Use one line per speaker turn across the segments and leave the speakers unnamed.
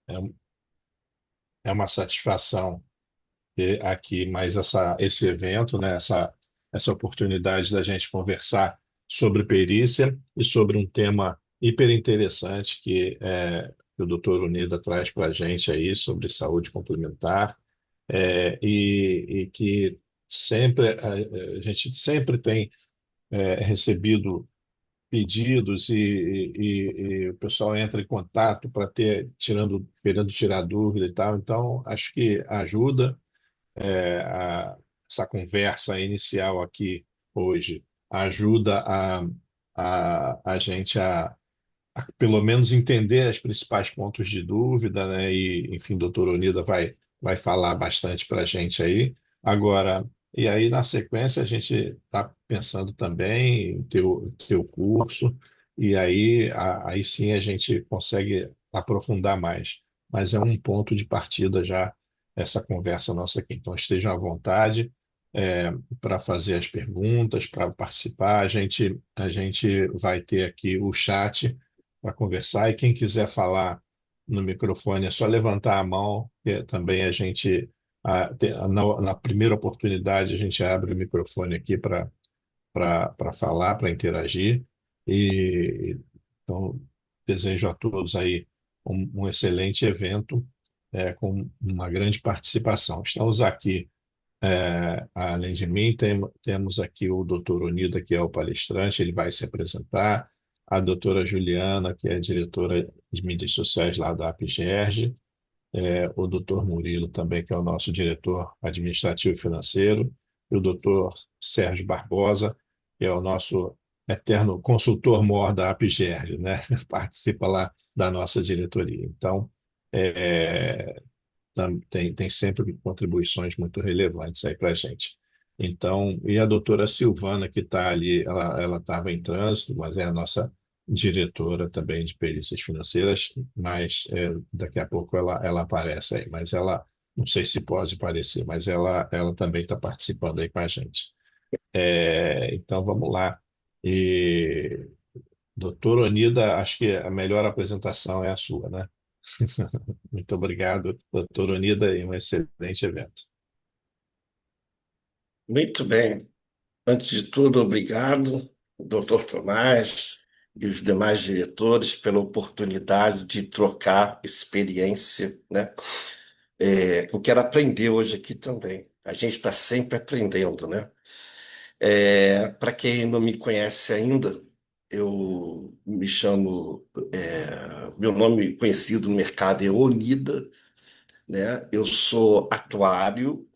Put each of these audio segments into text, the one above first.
É, é uma satisfação ter aqui mais esse evento, né? Essa oportunidade da gente conversar sobre perícia e sobre um tema hiper interessante que o doutor Unida traz para a gente aí sobre saúde complementar, e que sempre a gente sempre tem recebido pedidos e o pessoal entra em contato para querendo tirar dúvida e tal. Então, acho que ajuda essa conversa inicial aqui hoje ajuda a gente a pelo menos entender os principais pontos de dúvida, né? E, enfim, o doutor Onida vai falar bastante para a gente aí. Agora, e aí na sequência a gente está pensando também em ter o curso, e aí sim a gente consegue aprofundar mais. Mas é um ponto de partida já essa conversa nossa aqui. Então estejam à vontade para fazer as perguntas, para participar. A gente vai ter aqui o chat para conversar. E quem quiser falar no microfone é só levantar a mão, que também na primeira oportunidade, a gente abre o microfone aqui para falar, para interagir. E então, desejo a todos aí um excelente evento, com uma grande participação. Estamos aqui, além de mim, temos aqui o doutor Onida, que é o palestrante, ele vai se apresentar, a doutora Juliana, que é diretora de mídias sociais lá da APGERG, o doutor Murilo também, que é o nosso diretor administrativo e financeiro, e o doutor Sérgio Barbosa, que é o nosso eterno consultor-mor da APGERG, né? Participa lá da nossa diretoria. Então, é, tem sempre contribuições muito relevantes aí para a gente. Então, e a doutora Silvana, que está ali, ela estava em trânsito, mas é a nossa diretora também de perícias financeiras, mas daqui a pouco ela aparece aí. Mas ela, não sei se pode aparecer, mas ela também está participando aí com a gente. Então, vamos lá. E, doutora Onida, acho que a melhor apresentação é a sua, né? Muito obrigado, doutora Unida, e um excelente evento.
Muito bem. Antes de tudo, obrigado, doutor Tomás e os demais diretores pela oportunidade de trocar experiência, né? Eu quero aprender hoje aqui também. A gente está sempre aprendendo, né? Para quem não me conhece ainda, eu me chamo, meu nome conhecido no mercado é Onida, né? Eu sou atuário.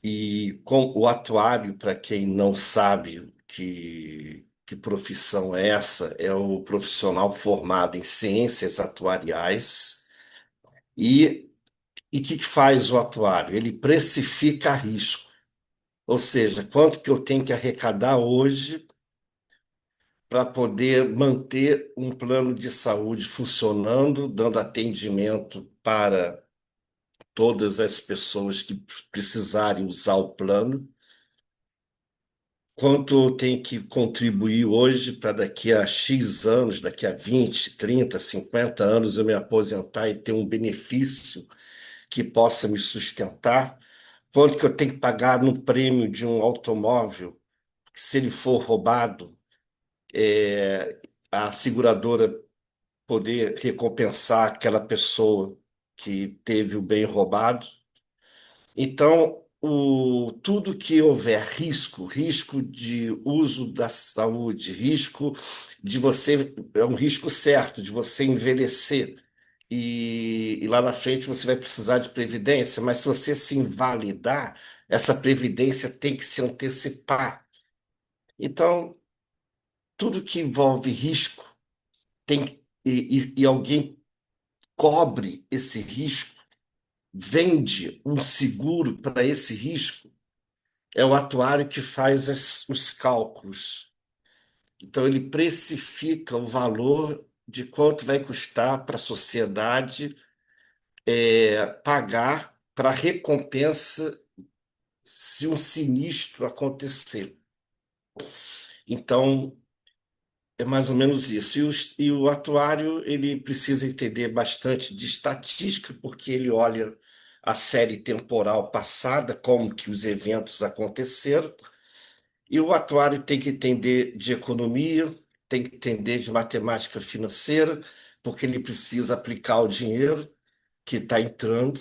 E com o atuário, para quem não sabe que profissão é essa, é o profissional formado em ciências atuariais. E o que faz o atuário? Ele precifica risco, ou seja, quanto que eu tenho que arrecadar hoje para poder manter um plano de saúde funcionando, dando atendimento para todas as pessoas que precisarem usar o plano. Quanto tem que contribuir hoje para daqui a X anos, daqui a 20, 30, 50 anos eu me aposentar e ter um benefício que possa me sustentar? Quanto que eu tenho que pagar no prêmio de um automóvel, que se ele for roubado, a seguradora poder recompensar aquela pessoa que teve o bem roubado? Então, tudo que houver risco, risco de uso da saúde, risco de você, é um risco certo de você envelhecer e lá na frente você vai precisar de previdência, mas se você se invalidar, essa previdência tem que se antecipar. Então, tudo que envolve risco tem e alguém cobre esse risco, vende um seguro para esse risco. É o atuário que faz os cálculos. Então, ele precifica o valor de quanto vai custar para a sociedade pagar para recompensa se um sinistro acontecer. Então, É mais ou menos isso. E o atuário, ele precisa entender bastante de estatística, porque ele olha a série temporal passada, como que os eventos aconteceram, e o atuário tem que entender de economia, tem que entender de matemática financeira, porque ele precisa aplicar o dinheiro que está entrando,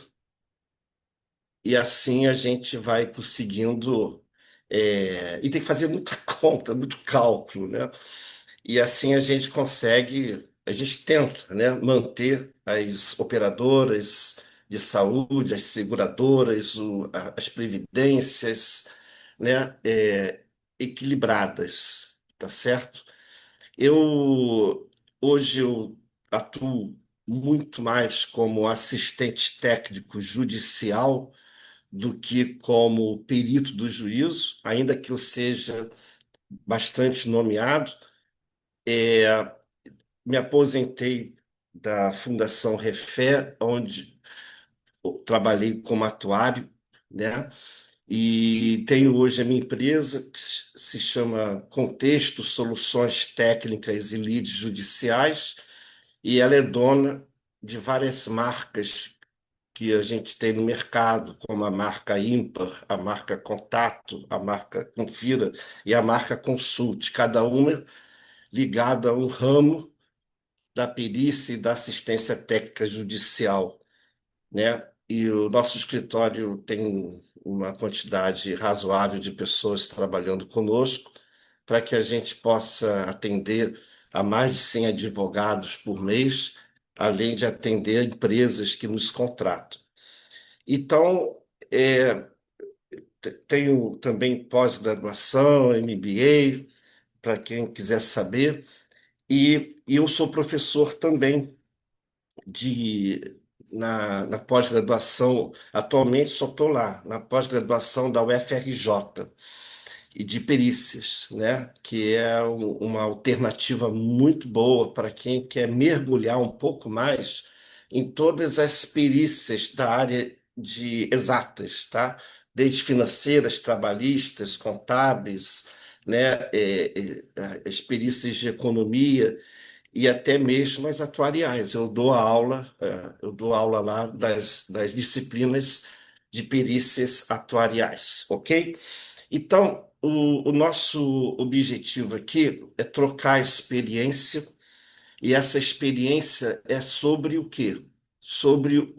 e assim a gente vai conseguindo. E tem que fazer muita conta, muito cálculo, né? E assim a gente tenta, né, manter as operadoras de saúde, as seguradoras, as previdências, né, equilibradas, tá certo? Eu Hoje eu atuo muito mais como assistente técnico judicial do que como perito do juízo, ainda que eu seja bastante nomeado. Me aposentei da Fundação Refé, onde eu trabalhei como atuário, né? E tenho hoje a minha empresa que se chama Contexto Soluções Técnicas e Lides Judiciais, e ela é dona de várias marcas que a gente tem no mercado, como a marca Ímpar, a marca Contato, a marca Confira e a marca Consult, cada uma ligada a um ramo da perícia e da assistência técnica judicial, né? E o nosso escritório tem uma quantidade razoável de pessoas trabalhando conosco para que a gente possa atender a mais de 100 advogados por mês, além de atender empresas que nos contratam. Então, tenho também pós-graduação, MBA, para quem quiser saber, e eu sou professor também de na pós-graduação, atualmente só estou lá, na pós-graduação da UFRJ e de perícias, né? Que é uma alternativa muito boa para quem quer mergulhar um pouco mais em todas as perícias da área de exatas, tá? Desde financeiras, trabalhistas, contábeis, né? As perícias de economia e até mesmo as atuariais. Eu dou aula lá das disciplinas de perícias atuariais, ok? Então, o nosso objetivo aqui é trocar experiência, e essa experiência é sobre o quê? Sobre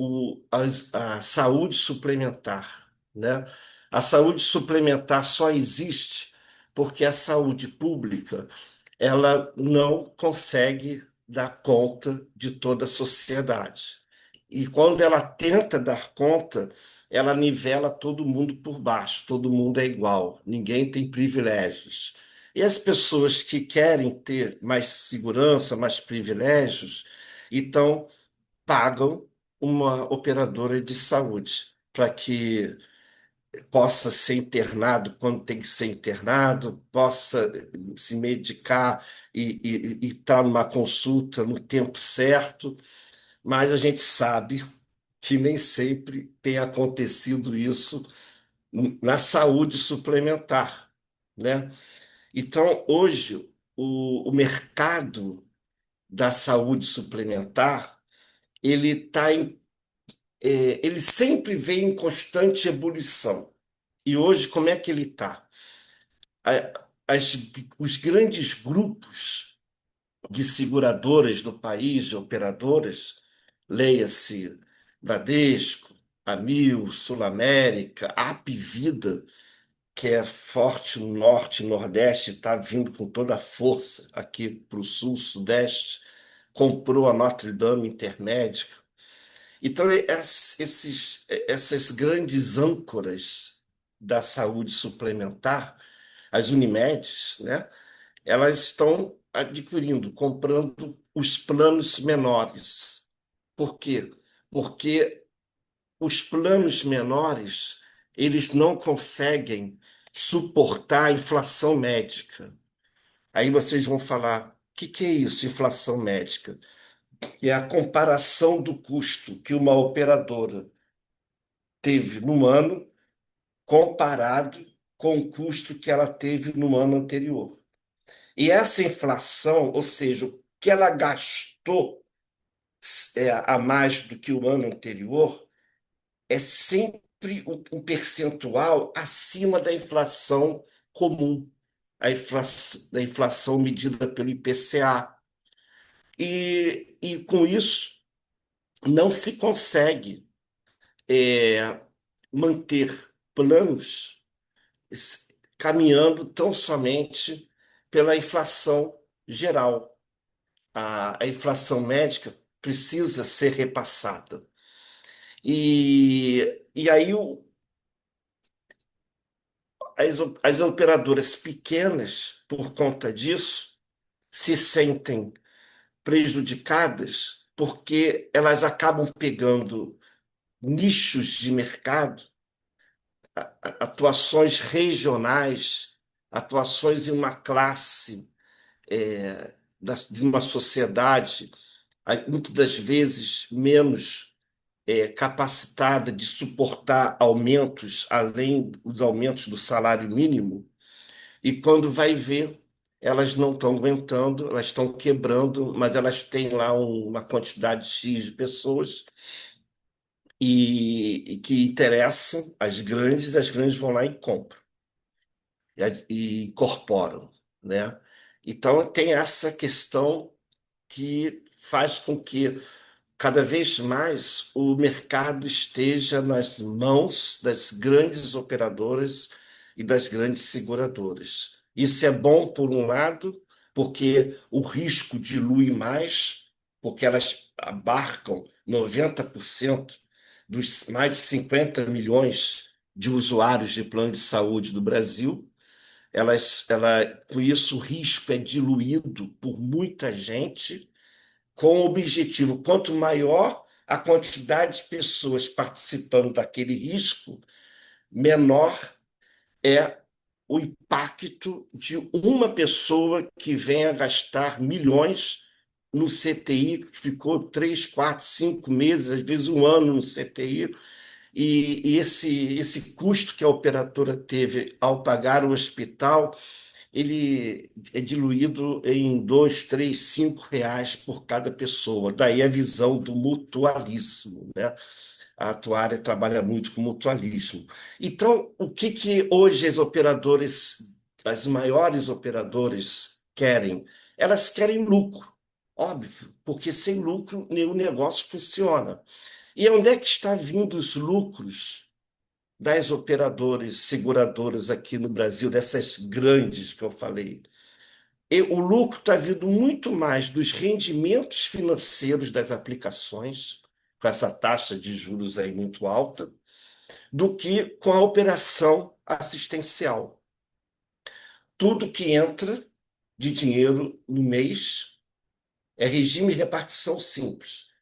a saúde suplementar, né? A saúde suplementar só existe porque a saúde pública ela não consegue dar conta de toda a sociedade. E quando ela tenta dar conta, ela nivela todo mundo por baixo, todo mundo é igual, ninguém tem privilégios. E as pessoas que querem ter mais segurança, mais privilégios, então pagam uma operadora de saúde para que possa ser internado quando tem que ser internado, possa se medicar e estar numa consulta no tempo certo, mas a gente sabe que nem sempre tem acontecido isso na saúde suplementar, né? Então, hoje, o mercado da saúde suplementar, ele sempre vem em constante ebulição. E hoje, como é que ele está? Os grandes grupos de seguradoras do país, de operadoras, leia-se Bradesco, Amil, Sul América, Apvida, que é forte no norte e nordeste, está vindo com toda a força aqui para o sul, sudeste, comprou a Notre Dame Intermédica. Então, essas grandes âncoras da saúde suplementar, as Unimedes, né? Elas estão adquirindo, comprando os planos menores. Por quê? Porque os planos menores, eles não conseguem suportar a inflação médica. Aí vocês vão falar, o que é isso, inflação médica? É a comparação do custo que uma operadora teve no ano comparado com o custo que ela teve no ano anterior. E essa inflação, ou seja, o que ela gastou a mais do que o ano anterior, é sempre um percentual acima da inflação comum, da inflação medida pelo IPCA. E com isso, não se consegue é, manter planos caminhando tão somente pela inflação geral. A inflação médica precisa ser repassada. E aí as operadoras pequenas, por conta disso, se sentem prejudicadas porque elas acabam pegando nichos de mercado, atuações regionais, atuações em uma classe de uma sociedade, muitas das vezes menos capacitada de suportar aumentos além dos aumentos do salário mínimo, e quando vai ver, elas não estão aguentando, elas estão quebrando, mas elas têm lá uma quantidade X de pessoas e que interessam as grandes vão lá e compram e incorporam, né? Então tem essa questão que faz com que cada vez mais o mercado esteja nas mãos das grandes operadoras e das grandes seguradoras. Isso é bom, por um lado, porque o risco dilui mais, porque elas abarcam 90% dos mais de 50 milhões de usuários de plano de saúde do Brasil. Com isso, o risco é diluído por muita gente com o objetivo: quanto maior a quantidade de pessoas participando daquele risco, menor é o impacto de uma pessoa que venha gastar milhões no CTI, que ficou 3, 4, 5 meses, às vezes um ano no CTI, e esse custo que a operadora teve ao pagar o hospital, ele é diluído em 2, 3, 5 reais por cada pessoa. Daí a visão do mutualismo, né? A atuária trabalha muito com mutualismo. Então, o que que hoje as maiores operadoras querem? Elas querem lucro, óbvio, porque sem lucro nenhum negócio funciona. E onde é que está vindo os lucros das operadoras seguradoras aqui no Brasil, dessas grandes que eu falei? E o lucro está vindo muito mais dos rendimentos financeiros das aplicações, com essa taxa de juros aí muito alta, do que com a operação assistencial. Tudo que entra de dinheiro no mês é regime de repartição simples,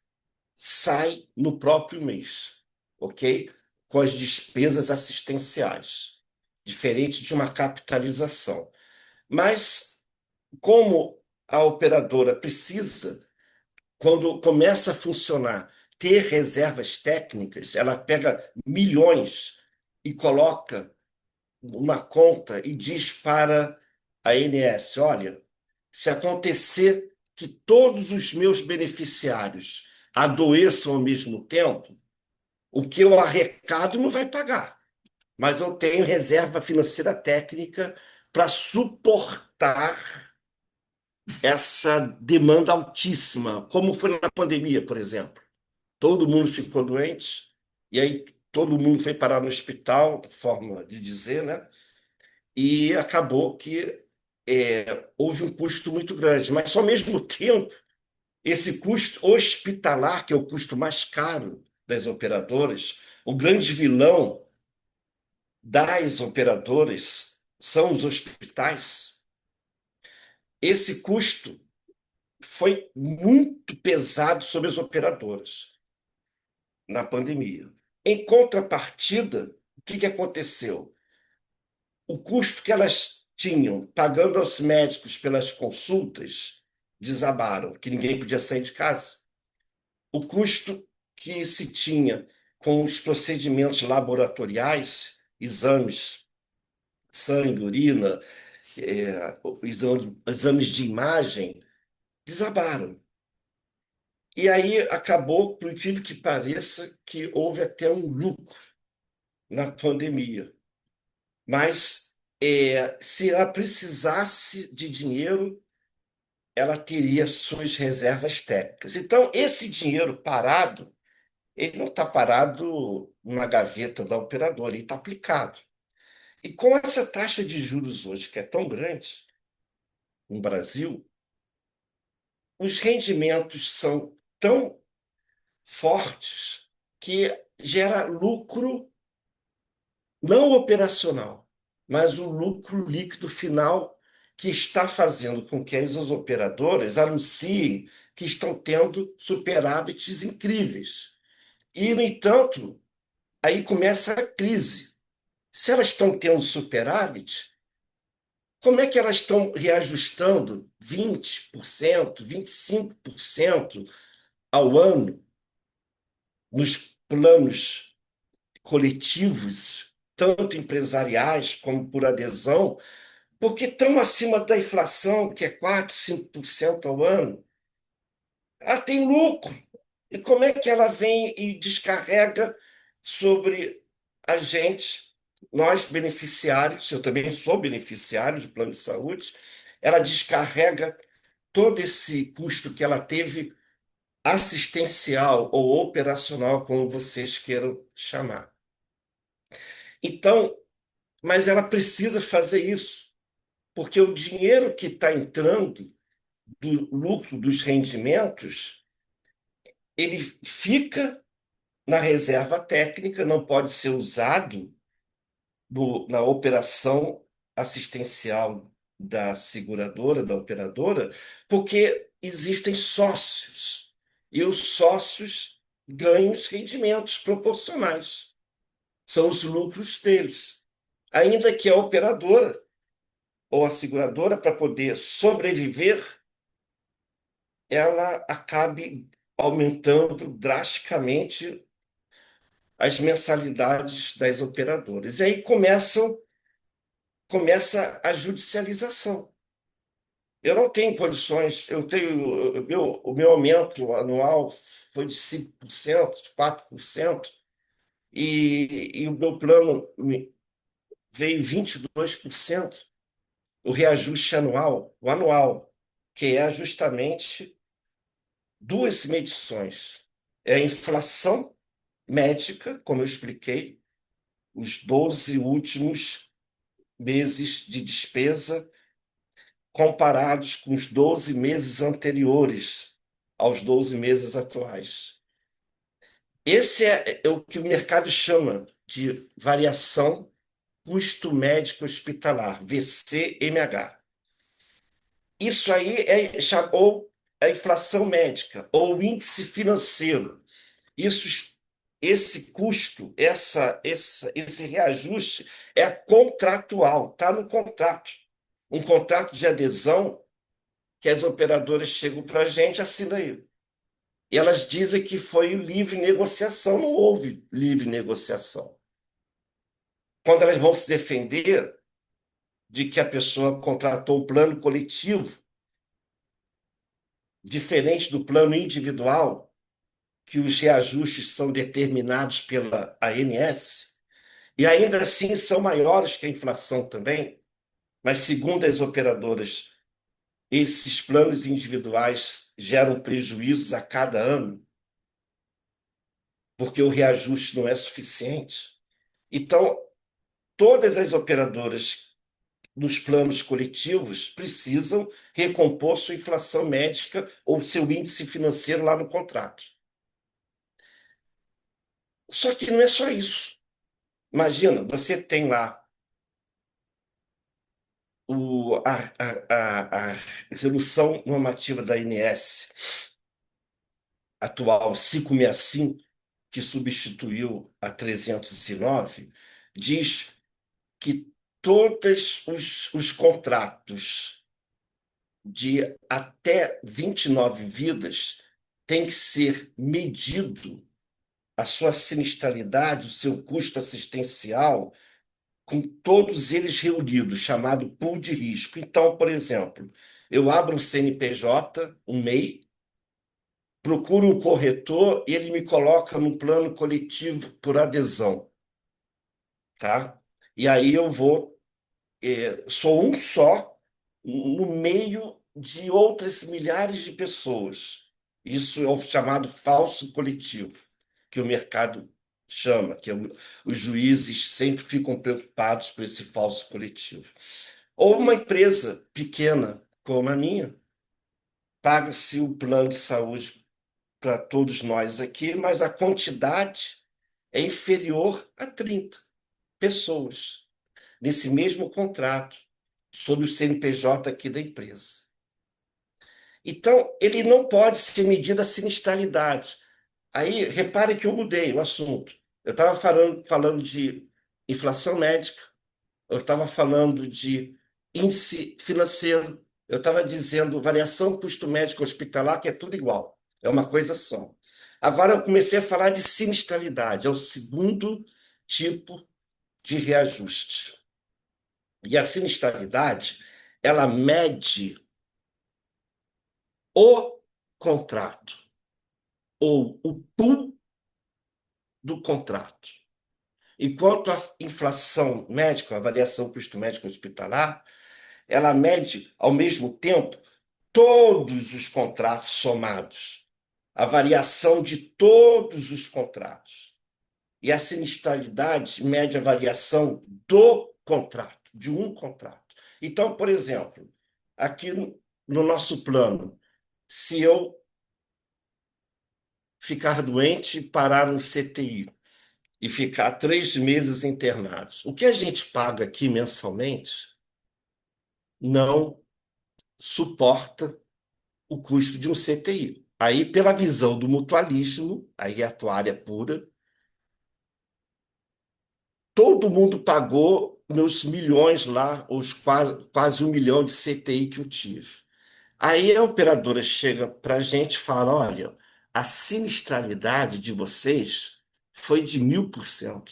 sai no próprio mês, ok? Com as despesas assistenciais, diferente de uma capitalização. Mas como a operadora precisa, quando começa a funcionar, ter reservas técnicas, ela pega milhões e coloca uma conta e diz para a ANS: olha, se acontecer que todos os meus beneficiários adoeçam ao mesmo tempo, o que eu arrecado não vai pagar, mas eu tenho reserva financeira técnica para suportar essa demanda altíssima, como foi na pandemia, por exemplo. Todo mundo ficou doente, e aí todo mundo foi parar no hospital, forma de dizer, né? E acabou que houve um custo muito grande. Mas, ao mesmo tempo, esse custo hospitalar, que é o custo mais caro das operadoras, o grande vilão das operadoras são os hospitais. Esse custo foi muito pesado sobre as operadoras na pandemia. Em contrapartida, o que que aconteceu? O custo que elas tinham pagando aos médicos pelas consultas desabaram, que ninguém podia sair de casa. O custo que se tinha com os procedimentos laboratoriais, exames, sangue, urina, exames de imagem desabaram. E aí acabou, por incrível que pareça, que houve até um lucro na pandemia. Mas se ela precisasse de dinheiro, ela teria suas reservas técnicas. Então, esse dinheiro parado, ele não está parado numa gaveta da operadora, ele está aplicado. E com essa taxa de juros hoje, que é tão grande no Brasil, os rendimentos são tão fortes que gera lucro não operacional, mas o lucro líquido final que está fazendo com que as operadoras anunciem que estão tendo superávites incríveis. E, no entanto, aí começa a crise. Se elas estão tendo superávit, como é que elas estão reajustando 20%, 25% ao ano nos planos coletivos, tanto empresariais como por adesão, porque estão acima da inflação, que é 4, 5% ao ano? Ela tem lucro. E como é que ela vem e descarrega sobre a gente, nós beneficiários, eu também sou beneficiário de plano de saúde, ela descarrega todo esse custo que ela teve assistencial ou operacional, como vocês queiram chamar. Então, mas ela precisa fazer isso, porque o dinheiro que está entrando do lucro dos rendimentos, ele fica na reserva técnica, não pode ser usado na operação assistencial da seguradora, da operadora, porque existem sócios e os sócios ganham os rendimentos proporcionais, são os lucros deles. Ainda que a operadora ou a seguradora, para poder sobreviver, ela acabe aumentando drasticamente as mensalidades das operadoras. E aí começa a judicialização. Eu não tenho condições, o meu aumento anual foi de 5%, de 4%, e o meu plano veio 22%, o reajuste anual, o anual, que é justamente duas medições. É a inflação médica, como eu expliquei, os 12 últimos meses de despesa comparados com os 12 meses anteriores aos 12 meses atuais. Esse é o que o mercado chama de variação custo médico hospitalar, VCMH. Isso aí chamou a inflação médica, ou o índice financeiro. Isso, esse custo, esse reajuste é contratual, está no contrato. Um contrato de adesão que as operadoras chegam para a gente, assina aí. E elas dizem que foi livre negociação, não houve livre negociação. Quando elas vão se defender de que a pessoa contratou um plano coletivo, diferente do plano individual, que os reajustes são determinados pela ANS, e ainda assim são maiores que a inflação também, mas segundo as operadoras, esses planos individuais geram prejuízos a cada ano, porque o reajuste não é suficiente. Então, todas as operadoras nos planos coletivos precisam recompor sua inflação médica ou seu índice financeiro lá no contrato. Só que não é só isso. Imagina, você tem lá a resolução normativa da ANS atual 565, que substituiu a 309, diz que todos os contratos de até 29 vidas têm que ser medido a sua sinistralidade, o seu custo assistencial, com todos eles reunidos, chamado pool de risco. Então, por exemplo, eu abro um CNPJ, um MEI, procuro um corretor e ele me coloca no plano coletivo por adesão, tá? E aí eu vou, sou um só no meio de outras milhares de pessoas. Isso é o chamado falso coletivo, que o mercado chama, os juízes sempre ficam preocupados com esse falso coletivo. Ou uma empresa pequena como a minha, paga-se o plano de saúde para todos nós aqui, mas a quantidade é inferior a 30 pessoas nesse mesmo contrato, sob o CNPJ aqui da empresa. Então, ele não pode ser medida a sinistralidade. Aí, repare que eu mudei o assunto. Eu estava falando de inflação médica, eu estava falando de índice financeiro, eu estava dizendo variação custo médico hospitalar, que é tudo igual, é uma coisa só. Agora eu comecei a falar de sinistralidade, é o segundo tipo de reajuste. E a sinistralidade, ela mede o contrato ou o pool do contrato. Enquanto a inflação médica, a variação custo médico hospitalar, ela mede ao mesmo tempo todos os contratos somados, a variação de todos os contratos. E a sinistralidade mede a variação do contrato, de um contrato. Então, por exemplo, aqui no nosso plano, se eu ficar doente e parar no CTI e ficar 3 meses internados, o que a gente paga aqui mensalmente não suporta o custo de um CTI. Aí, pela visão do mutualismo, aí é a tua área pura, todo mundo pagou meus milhões lá, os quase 1 milhão de CTI que eu tive. Aí a operadora chega para a gente e fala: olha, a sinistralidade de vocês foi de 1000%.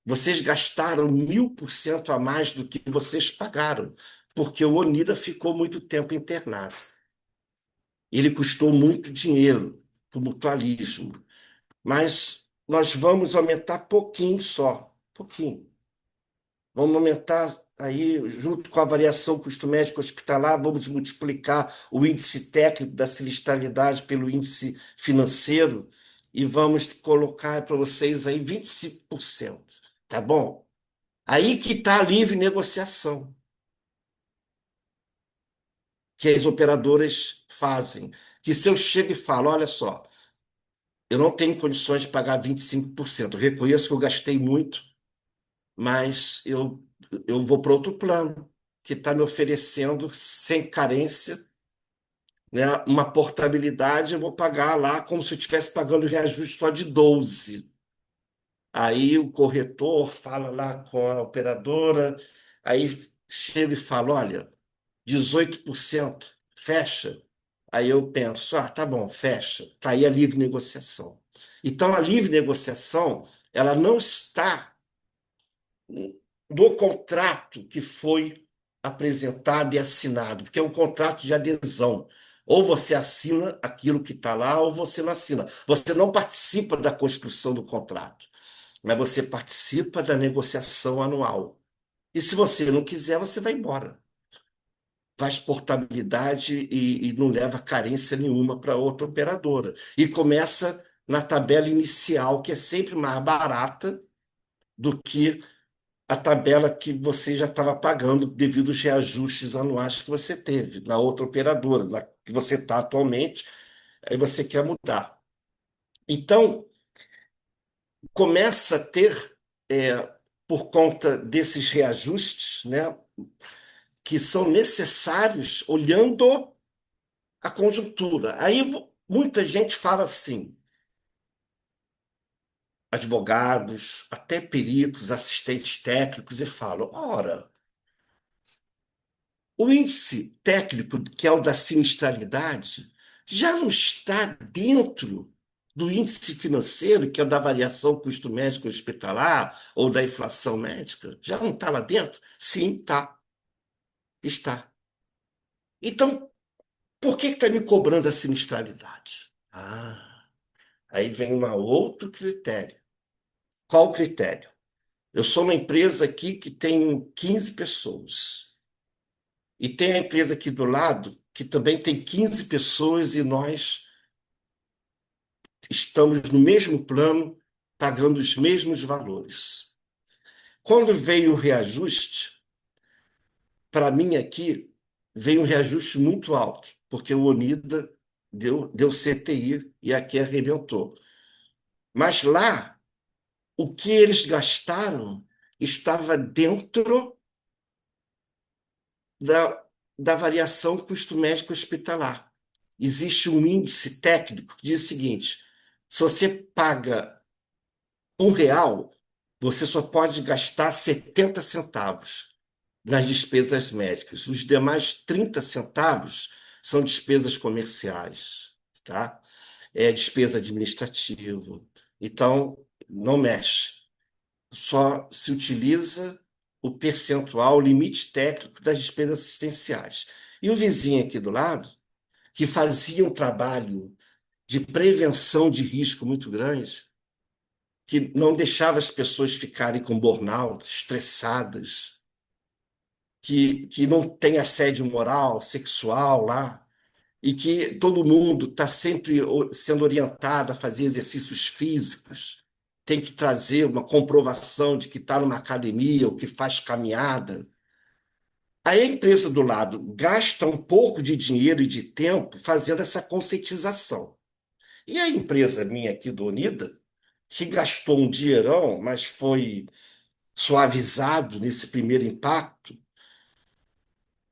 Vocês gastaram 1000% a mais do que vocês pagaram, porque o Onida ficou muito tempo internado. Ele custou muito dinheiro para o mutualismo, mas nós vamos aumentar pouquinho só, pouquinho. Vamos aumentar aí, junto com a variação custo médico hospitalar, vamos multiplicar o índice técnico da sinistralidade pelo índice financeiro e vamos colocar para vocês aí 25%, tá bom? Aí que está a livre negociação que as operadoras fazem. Que se eu chego e falo, olha só, eu não tenho condições de pagar 25%. Eu reconheço que eu gastei muito, mas eu vou para outro plano, que está me oferecendo, sem carência, né, uma portabilidade, eu vou pagar lá como se eu estivesse pagando reajuste só de 12. Aí o corretor fala lá com a operadora, aí chega e fala, olha, 18% fecha. Aí eu penso, ah, tá bom, fecha. Tá aí a livre negociação. Então, a livre negociação, ela não está no contrato que foi apresentado e assinado, porque é um contrato de adesão. Ou você assina aquilo que está lá, ou você não assina. Você não participa da construção do contrato, mas você participa da negociação anual. E se você não quiser, você vai embora. Faz portabilidade e não leva carência nenhuma para outra operadora. E começa na tabela inicial, que é sempre mais barata do que a tabela que você já estava pagando devido aos reajustes anuais que você teve na outra operadora, na que você está atualmente, aí você quer mudar. Então, começa a ter, por conta desses reajustes, né, que são necessários olhando a conjuntura. Aí muita gente fala assim, advogados, até peritos, assistentes técnicos, e falam: ora, o índice técnico, que é o da sinistralidade, já não está dentro do índice financeiro, que é da variação custo médico hospitalar ou da inflação médica? Já não está lá dentro? Sim, tá, está. Então, por que está me cobrando a sinistralidade? Ah, aí vem um outro critério. Qual o critério? Eu sou uma empresa aqui que tem 15 pessoas. E tem a empresa aqui do lado que também tem 15 pessoas e nós estamos no mesmo plano, pagando os mesmos valores. Quando veio o reajuste, para mim aqui veio um reajuste muito alto, porque o Onida deu CTI e aqui arrebentou. Mas lá, o que eles gastaram estava dentro da, da variação custo médico hospitalar. Existe um índice técnico que diz o seguinte: se você paga R$ 1, você só pode gastar 70 centavos nas despesas médicas. Os demais 30 centavos são despesas comerciais, tá? É despesa administrativa. Então, não mexe. Só se utiliza o percentual, o limite técnico das despesas assistenciais. E o vizinho aqui do lado, que fazia um trabalho de prevenção de risco muito grande, que não deixava as pessoas ficarem com burnout, estressadas, que não tem assédio moral, sexual lá, e que todo mundo está sempre sendo orientado a fazer exercícios físicos, tem que trazer uma comprovação de que está numa academia ou que faz caminhada. Aí a empresa do lado gasta um pouco de dinheiro e de tempo fazendo essa conscientização. E a empresa minha aqui do Unida, que gastou um dinheirão, mas foi suavizado nesse primeiro impacto,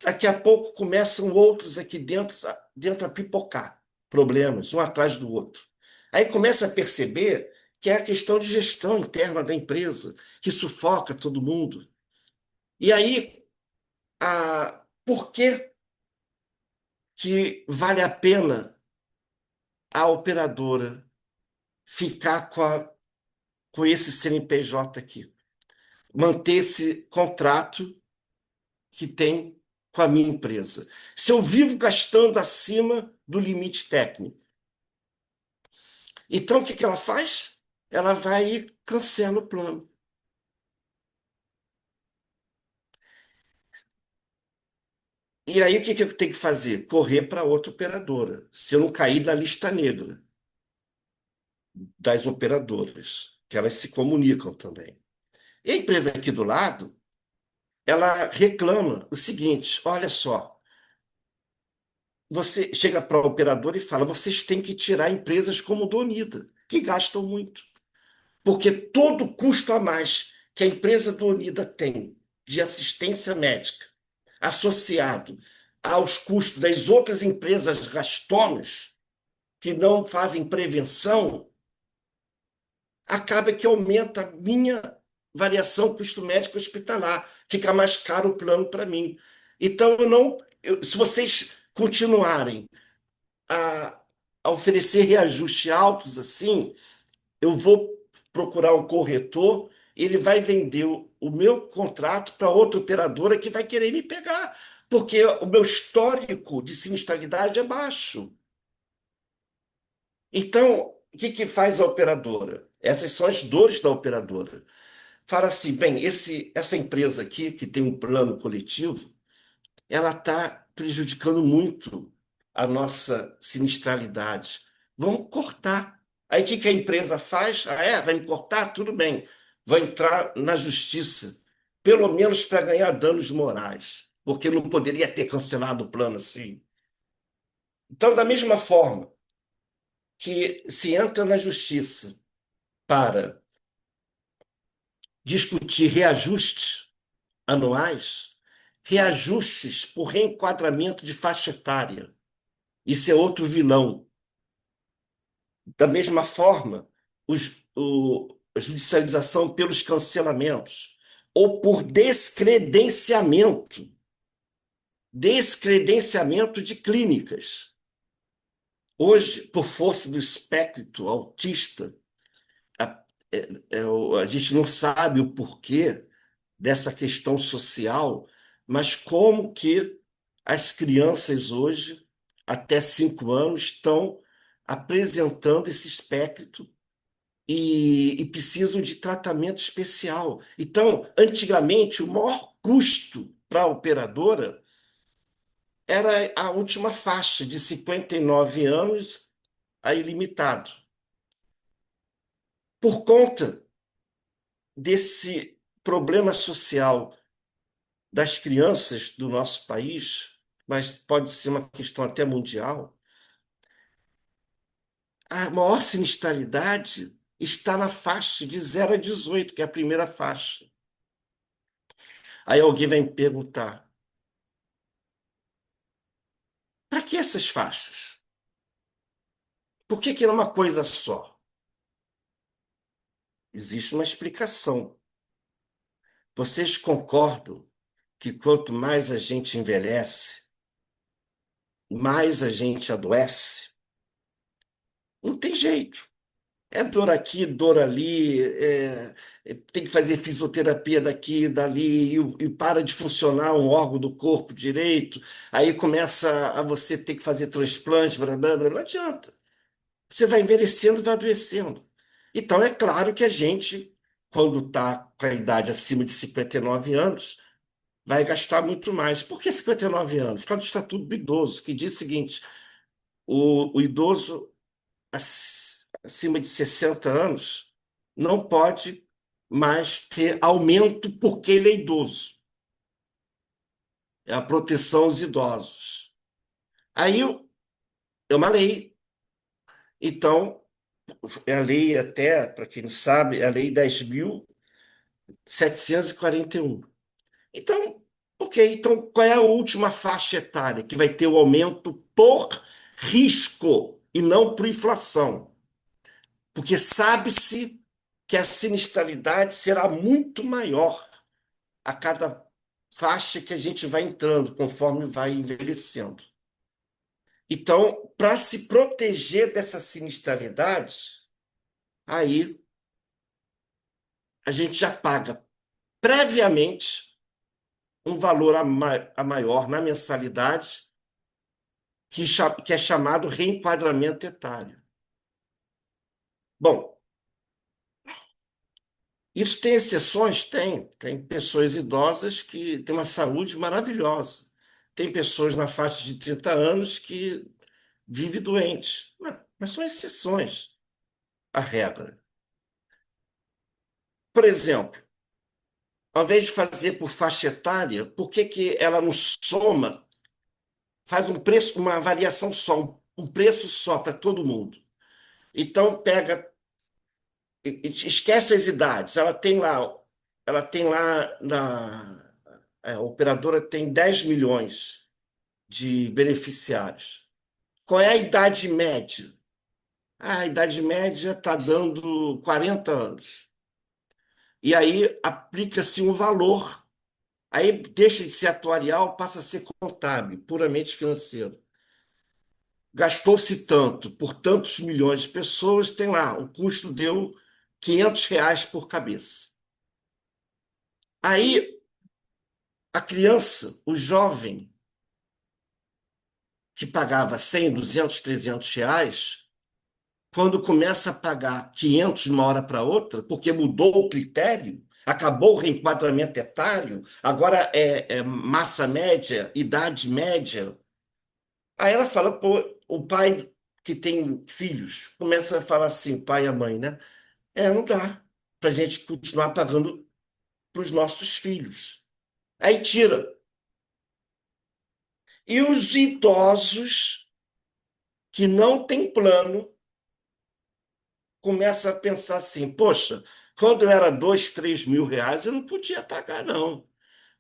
daqui a pouco começam outros aqui dentro a pipocar problemas, um atrás do outro. Aí começa a perceber que é a questão de gestão interna da empresa, que sufoca todo mundo. E aí, por que que vale a pena a operadora ficar com esse CNPJ aqui? Manter esse contrato que tem com a minha empresa. Se eu vivo gastando acima do limite técnico, então o que que ela faz? Ela vai e cancela o plano. E aí o que que eu tenho que fazer? Correr para outra operadora, se eu não cair na lista negra das operadoras, que elas se comunicam também. E a empresa aqui do lado, ela reclama o seguinte: olha só, você chega para a operadora e fala, vocês têm que tirar empresas como do Unida, que gastam muito. Porque todo custo a mais que a empresa do Unida tem de assistência médica, associado aos custos das outras empresas gastonas, que não fazem prevenção, acaba que aumenta a minha variação custo médico hospitalar. Fica mais caro o plano para mim. Então, eu não, se vocês continuarem a, a oferecer reajustes altos assim, eu vou procurar um corretor, ele vai vender o meu contrato para outra operadora que vai querer me pegar, porque o meu histórico de sinistralidade é baixo. Então, o que que faz a operadora? Essas são as dores da operadora. Fala assim, bem, essa empresa aqui, que tem um plano coletivo, ela está prejudicando muito a nossa sinistralidade. Vamos cortar. Aí o que que a empresa faz? Ah, é? Vai me cortar? Tudo bem. Vai entrar na justiça, pelo menos para ganhar danos morais, porque não poderia ter cancelado o plano assim. Então, da mesma forma que se entra na justiça para discutir reajustes anuais, reajustes por reenquadramento de faixa etária. Isso é outro vilão. Da mesma forma, a judicialização pelos cancelamentos ou por descredenciamento de clínicas. Hoje, por força do espectro autista, a, a gente não sabe o porquê dessa questão social, mas como que as crianças hoje, até 5 anos, estão apresentando esse espectro e precisam de tratamento especial. Então, antigamente, o maior custo para a operadora era a última faixa, de 59 anos a ilimitado. Por conta desse problema social das crianças do nosso país, mas pode ser uma questão até mundial, a maior sinistralidade está na faixa de 0 a 18, que é a primeira faixa. Aí alguém vai me perguntar: para que essas faixas? Por que não é uma coisa só? Existe uma explicação. Vocês concordam que quanto mais a gente envelhece, mais a gente adoece? Não tem jeito. É dor aqui, dor ali, tem que fazer fisioterapia daqui, dali, e para de funcionar um órgão do corpo direito, aí começa a você ter que fazer transplante, blá, blá, blá, não adianta. Você vai envelhecendo, vai adoecendo. Então, é claro que a gente, quando está com a idade acima de 59 anos, vai gastar muito mais. Por que 59 anos? Por causa do Estatuto do Idoso, que diz o seguinte: o idoso acima de 60 anos não pode mais ter aumento porque ele é idoso. É a proteção aos idosos. Aí é uma lei. Então, é a lei até, para quem não sabe, é a lei 10.741. Então, ok. Então, qual é a última faixa etária que vai ter o aumento por risco e não por inflação? Porque sabe-se que a sinistralidade será muito maior a cada faixa que a gente vai entrando, conforme vai envelhecendo. Então, para se proteger dessa sinistralidade, aí a gente já paga previamente um valor a maior na mensalidade, que é chamado reenquadramento etário. Bom, isso tem exceções? Tem. Tem pessoas idosas que têm uma saúde maravilhosa. Tem pessoas na faixa de 30 anos que vivem doentes. Mas são exceções à regra. Por exemplo, ao invés de fazer por faixa etária, por que que ela não soma, faz um preço, uma avaliação só, um preço só para todo mundo? Então pega, esquece as idades. Ela tem lá a operadora tem 10 milhões de beneficiários. Qual é a idade média? A idade média está dando 40 anos. E aí aplica-se um valor. Aí deixa de ser atuarial, passa a ser contábil, puramente financeiro. Gastou-se tanto por tantos milhões de pessoas, tem lá, o custo deu R$ 500 por cabeça. Aí a criança, o jovem, que pagava 100, 200, R$ 300, quando começa a pagar 500 de uma hora para outra, porque mudou o critério, acabou o reenquadramento etário, agora é massa média, idade média. Aí ela fala, pô, o pai que tem filhos começa a falar assim, o pai e a mãe, né? Não dá para a gente continuar pagando para os nossos filhos. Aí tira. E os idosos que não têm plano começam a pensar assim, poxa, quando eu era 2, 3 mil reais, eu não podia pagar, não.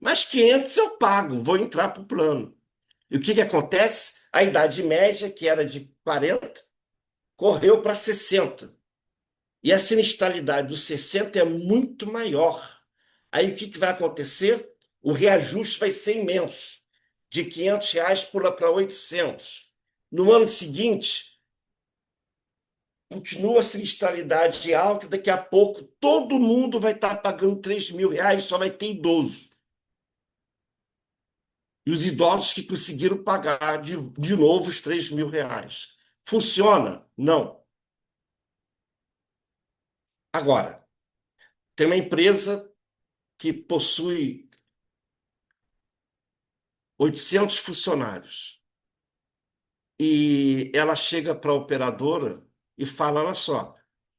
Mas 500 eu pago, vou entrar para o plano. E o que que acontece? A idade média, que era de 40, correu para 60. E a sinistralidade dos 60 é muito maior. Aí o que que vai acontecer? O reajuste vai ser imenso. De R$ 500 pula para 800. No ano seguinte, continua a sinistralidade alta, daqui a pouco todo mundo vai estar pagando R$ 3.000, só vai ter idoso. E os idosos que conseguiram pagar de novo os R$ 3.000. Funciona? Não. Agora, tem uma empresa que possui 800 funcionários e ela chega para a operadora e fala: olha só,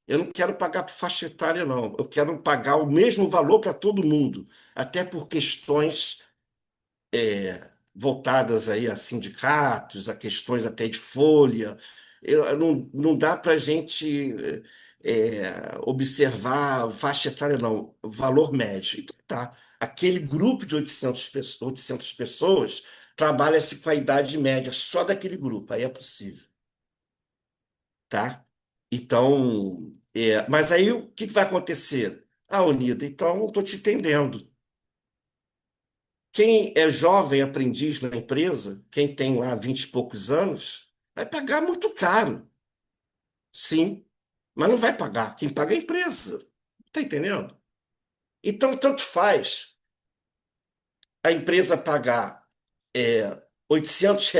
eu não quero pagar por faixa etária, não. Eu quero pagar o mesmo valor para todo mundo, até por questões voltadas aí a sindicatos, a questões até de folha. Não dá para a gente observar faixa etária, não, valor médio. Então, tá. Aquele grupo de 800 pessoas trabalha-se com a idade média só daquele grupo, aí é possível, tá? Então, mas aí o que que vai acontecer? Ah, Unida, então estou te entendendo. Quem é jovem aprendiz na empresa, quem tem lá 20 e poucos anos, vai pagar muito caro, sim, mas não vai pagar. Quem paga é a empresa. Está entendendo? Então, tanto faz a empresa pagar R$ 800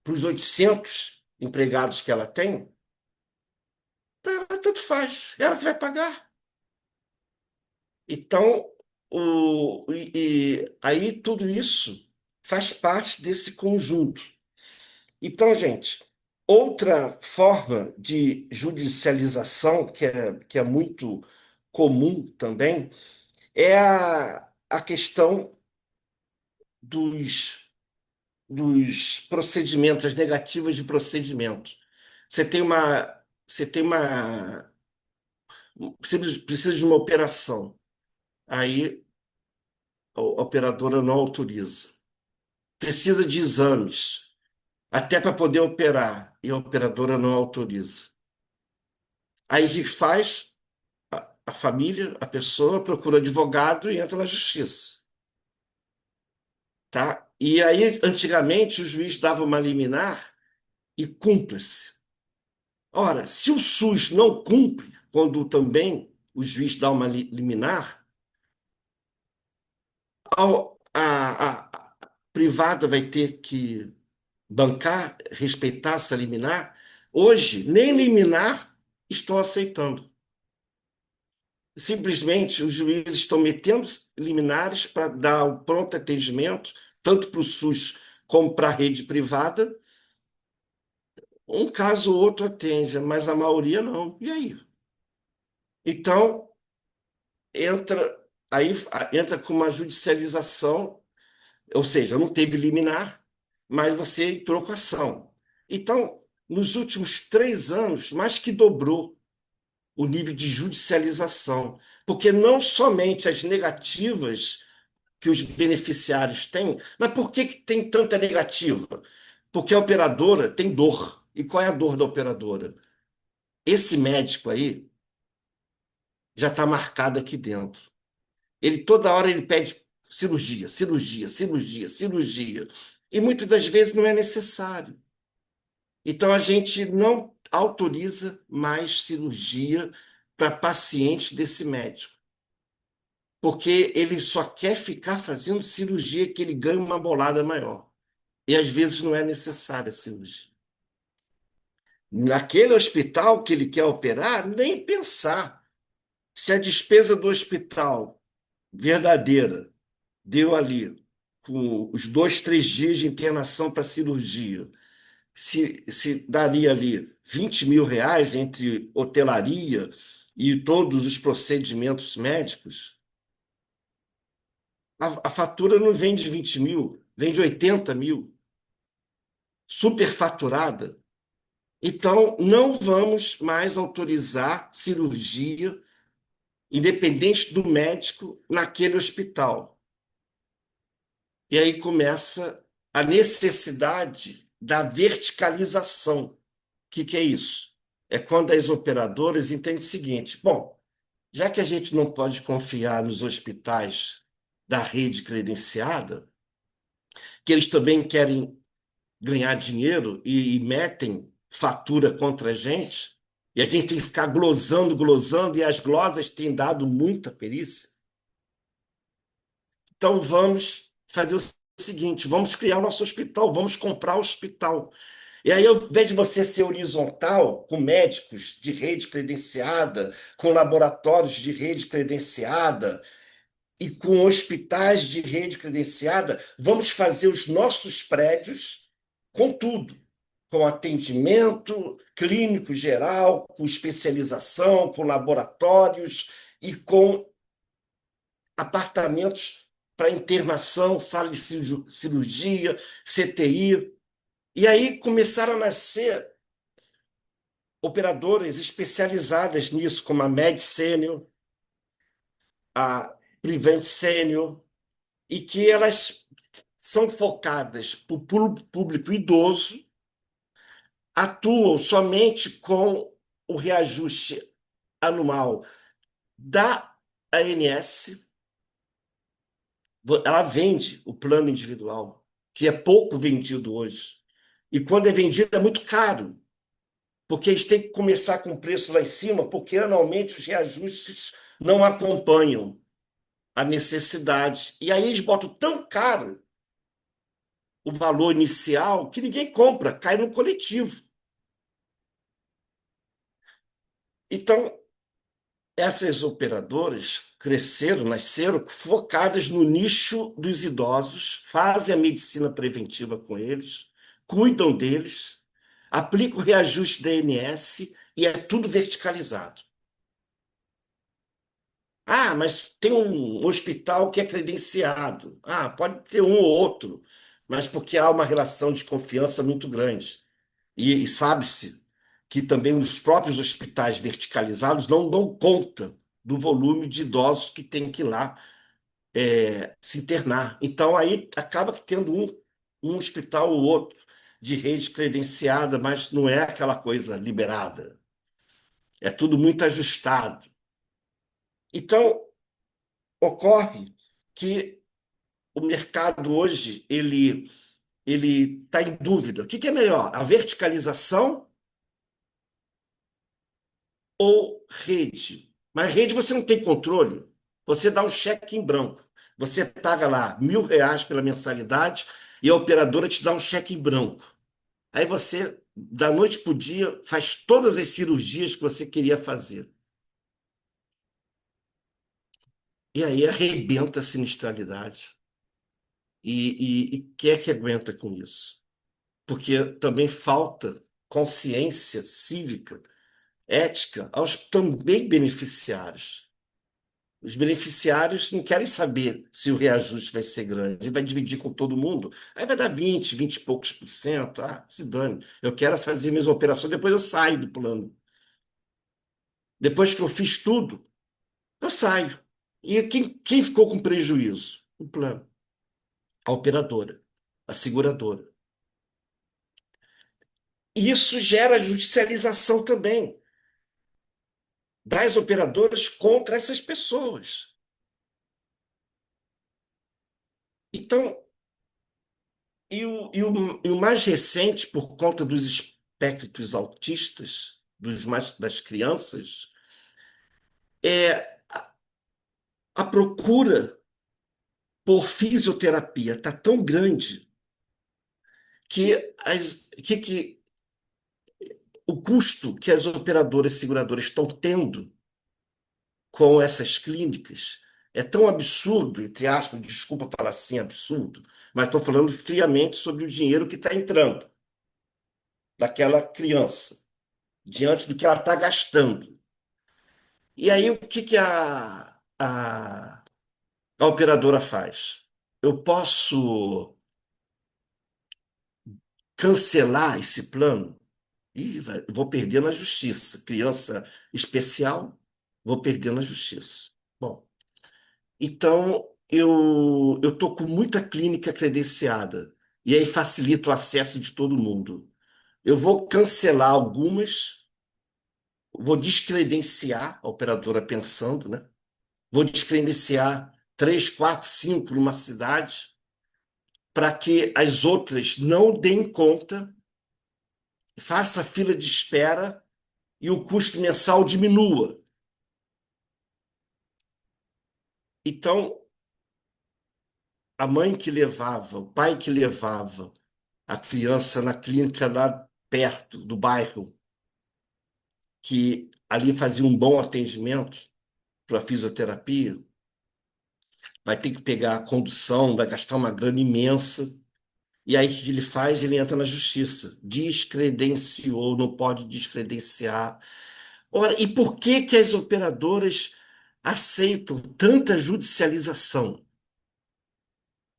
para os 800 empregados que ela tem, pra ela tanto faz, ela que vai pagar. Então, aí tudo isso faz parte desse conjunto. Então, gente, outra forma de judicialização que é muito comum também é a questão dos, dos procedimentos, as negativas de procedimento. Você tem uma, você precisa de uma operação, aí a operadora não autoriza. Precisa de exames, até para poder operar, e a operadora não autoriza. Aí o que faz? A família, a pessoa procura advogado e entra na justiça, tá? E aí, antigamente, o juiz dava uma liminar e cumpre-se. Ora, se o SUS não cumpre, quando também o juiz dá uma liminar, a privada vai ter que bancar, respeitar essa liminar. Hoje, nem liminar estão aceitando. Simplesmente os juízes estão metendo liminares para dar o pronto atendimento, tanto para o SUS como para a rede privada. Um caso ou outro atende, mas a maioria não. E aí? Então, entra aí entra com uma judicialização, ou seja, não teve liminar, mas você entrou com ação. Então, nos últimos 3 anos, mais que dobrou o nível de judicialização, porque não somente as negativas que os beneficiários têm. Mas por que que tem tanta negativa? Porque a operadora tem dor. E qual é a dor da operadora? Esse médico aí já está marcado aqui dentro. Ele toda hora ele pede cirurgia, cirurgia, cirurgia, cirurgia. E muitas das vezes não é necessário. Então a gente não autoriza mais cirurgia para pacientes desse médico, porque ele só quer ficar fazendo cirurgia que ele ganha uma bolada maior. E às vezes não é necessária a cirurgia. Naquele hospital que ele quer operar, nem pensar. Se a despesa do hospital verdadeira deu ali, com os 2, 3 dias de internação para cirurgia, se daria ali R$ 20.000 entre hotelaria e todos os procedimentos médicos, a fatura não vem de 20 mil, vem de 80 mil, superfaturada. Então, não vamos mais autorizar cirurgia, independente do médico, naquele hospital. E aí começa a necessidade da verticalização. O que é isso? É quando as operadoras entendem o seguinte: bom, já que a gente não pode confiar nos hospitais da rede credenciada, que eles também querem ganhar dinheiro e metem fatura contra a gente, E a gente tem que ficar glosando, glosando, e as glosas têm dado muita perícia. Então vamos fazer o seguinte: vamos criar o nosso hospital, vamos comprar o hospital. E aí, ao invés de você ser horizontal, com médicos de rede credenciada, com laboratórios de rede credenciada e com hospitais de rede credenciada, vamos fazer os nossos prédios com tudo, com atendimento clínico geral, com especialização, com laboratórios e com apartamentos para internação, sala de cirurgia, CTI. E aí começaram a nascer operadoras especializadas nisso, como a Med Senior, a Prevent Senior, e que elas são focadas para o público idoso, atuam somente com o reajuste anual da ANS. Ela vende o plano individual, que é pouco vendido hoje. E quando é vendido é muito caro, porque eles têm que começar com o preço lá em cima, porque anualmente os reajustes não acompanham a necessidade. E aí eles botam tão caro o valor inicial que ninguém compra, cai no coletivo. Então, essas operadoras cresceram, nasceram focadas no nicho dos idosos, fazem a medicina preventiva com eles, cuidam deles, aplicam o reajuste da ANS e é tudo verticalizado. Ah, mas tem um hospital que é credenciado. Ah, pode ter um ou outro, mas porque há uma relação de confiança muito grande. E sabe-se que também os próprios hospitais verticalizados não dão conta do volume de idosos que tem que ir lá se internar. Então aí acaba tendo um hospital ou outro de rede credenciada, mas não é aquela coisa liberada. É tudo muito ajustado. Então ocorre que o mercado hoje ele está em dúvida. O que é melhor, a verticalização ou rede? Mas rede você não tem controle. Você dá um cheque em branco. Você paga lá R$ 1.000 pela mensalidade e a operadora te dá um cheque em branco. Aí você, da noite para o dia, faz todas as cirurgias que você queria fazer. E aí arrebenta a sinistralidade. E quem é que aguenta com isso? Porque também falta consciência cívica, ética aos também beneficiários. Os beneficiários não querem saber se o reajuste vai ser grande, ele vai dividir com todo mundo. Aí vai dar 20 e poucos por cento. Ah, se dane. Eu quero fazer minhas operações, depois eu saio do plano. Depois que eu fiz tudo, eu saio. E quem ficou com prejuízo? O plano, a operadora, a seguradora. E isso gera judicialização também das operadoras contra essas pessoas. Então, e o mais recente, por conta dos espectros autistas, das crianças, é a procura por fisioterapia está tão grande que o custo que as operadoras seguradoras estão tendo com essas clínicas é tão absurdo, entre aspas, desculpa falar assim, absurdo, mas estou falando friamente sobre o dinheiro que está entrando daquela criança, diante do que ela está gastando. E aí, o que a operadora faz? Eu posso cancelar esse plano? Ih, vou perder na justiça. Criança especial, vou perder na justiça. Bom, então eu estou com muita clínica credenciada e aí facilita o acesso de todo mundo. Eu vou cancelar algumas, vou descredenciar a operadora pensando, né? Vou descredenciar três, quatro, cinco numa cidade, para que as outras não deem conta, faça fila de espera e o custo mensal diminua. Então, a mãe que levava, o pai que levava a criança na clínica lá perto do bairro, que ali fazia um bom atendimento para fisioterapia, vai ter que pegar a condução, vai gastar uma grana imensa. E aí, o que ele faz? Ele entra na justiça. Descredenciou, não pode descredenciar. Ora, e por que que as operadoras aceitam tanta judicialização?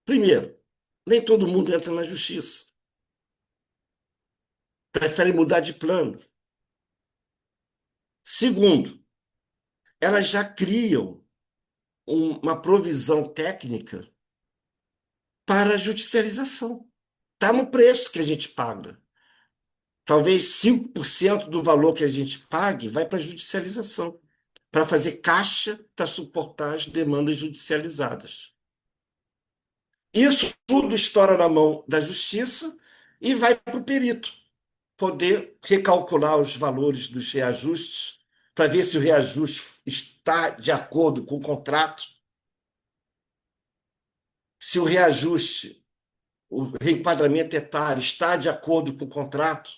Primeiro, nem todo mundo entra na justiça. Prefere mudar de plano. Segundo, elas já criam uma provisão técnica para a judicialização. Está no preço que a gente paga. Talvez 5% do valor que a gente pague vai para a judicialização, para fazer caixa para suportar as demandas judicializadas. Isso tudo estoura na mão da justiça e vai para o perito poder recalcular os valores dos reajustes para ver se o reajuste está de acordo com o contrato, se o reajuste, o reenquadramento etário está de acordo com o contrato.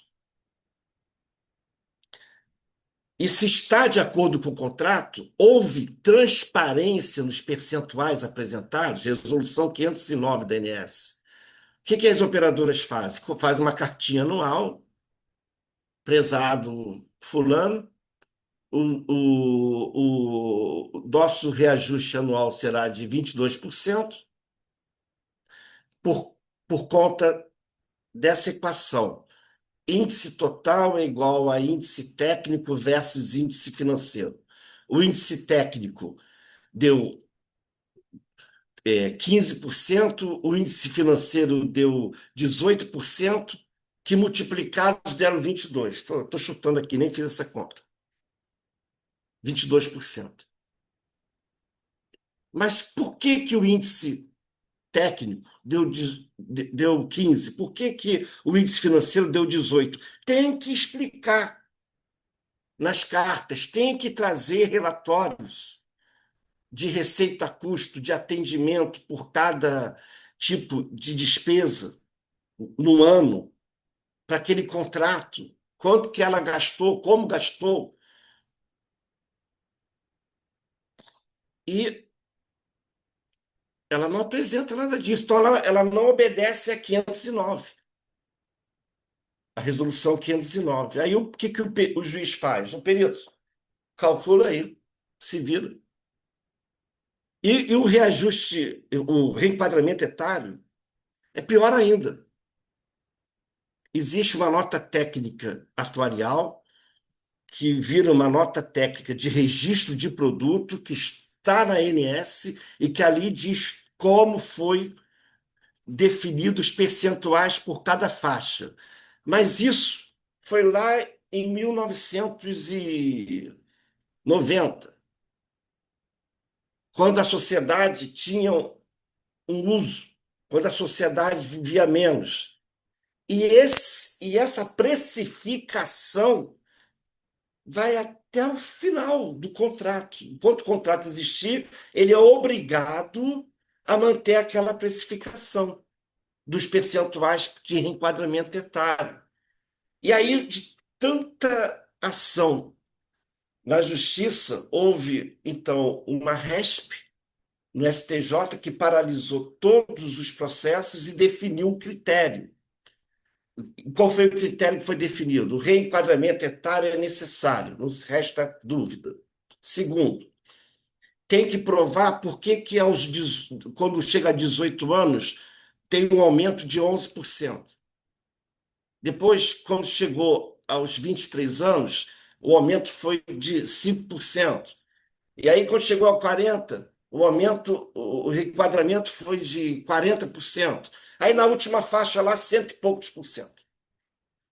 E se está de acordo com o contrato, houve transparência nos percentuais apresentados, resolução 509 da ANS. O que que as operadoras fazem? Fazem uma cartinha anual, prezado fulano, o nosso reajuste anual será de 22% por, por conta dessa equação. Índice total é igual a índice técnico versus índice financeiro. O índice técnico deu 15%, o índice financeiro deu 18%, que multiplicados deram 22%. Estou chutando aqui, nem fiz essa conta. 22%. Mas por que que o índice técnico deu 15%? Por que que o índice financeiro deu 18%? Tem que explicar nas cartas, tem que trazer relatórios de receita-custo, de atendimento por cada tipo de despesa no ano, para aquele contrato, quanto que ela gastou, como gastou. E ela não apresenta nada disso. Então, ela não obedece a 509, a resolução 509. Aí, o que, que o juiz faz? O perito calcula aí, se vira. E o reajuste, o reenquadramento etário, é pior ainda. Existe uma nota técnica atuarial que vira uma nota técnica de registro de produto que está na ANS e que ali diz como foi definidos percentuais por cada faixa. Mas isso foi lá em 1990, quando a sociedade tinha um uso, quando a sociedade vivia menos. E essa precificação vai até o final do contrato. Enquanto o contrato existir, ele é obrigado a manter aquela precificação dos percentuais de reenquadramento etário. E aí, de tanta ação na justiça, houve, então, uma RESP no STJ que paralisou todos os processos e definiu um critério. Qual foi o critério que foi definido? O reenquadramento etário é necessário, não se resta dúvida. Segundo, tem que provar por que que quando chega a 18 anos tem um aumento de 11%. Depois, quando chegou aos 23 anos, o aumento foi de 5%. E aí, quando chegou a 40, o aumento, o reenquadramento foi de 40%. Aí, na última faixa lá, cento e poucos por cento.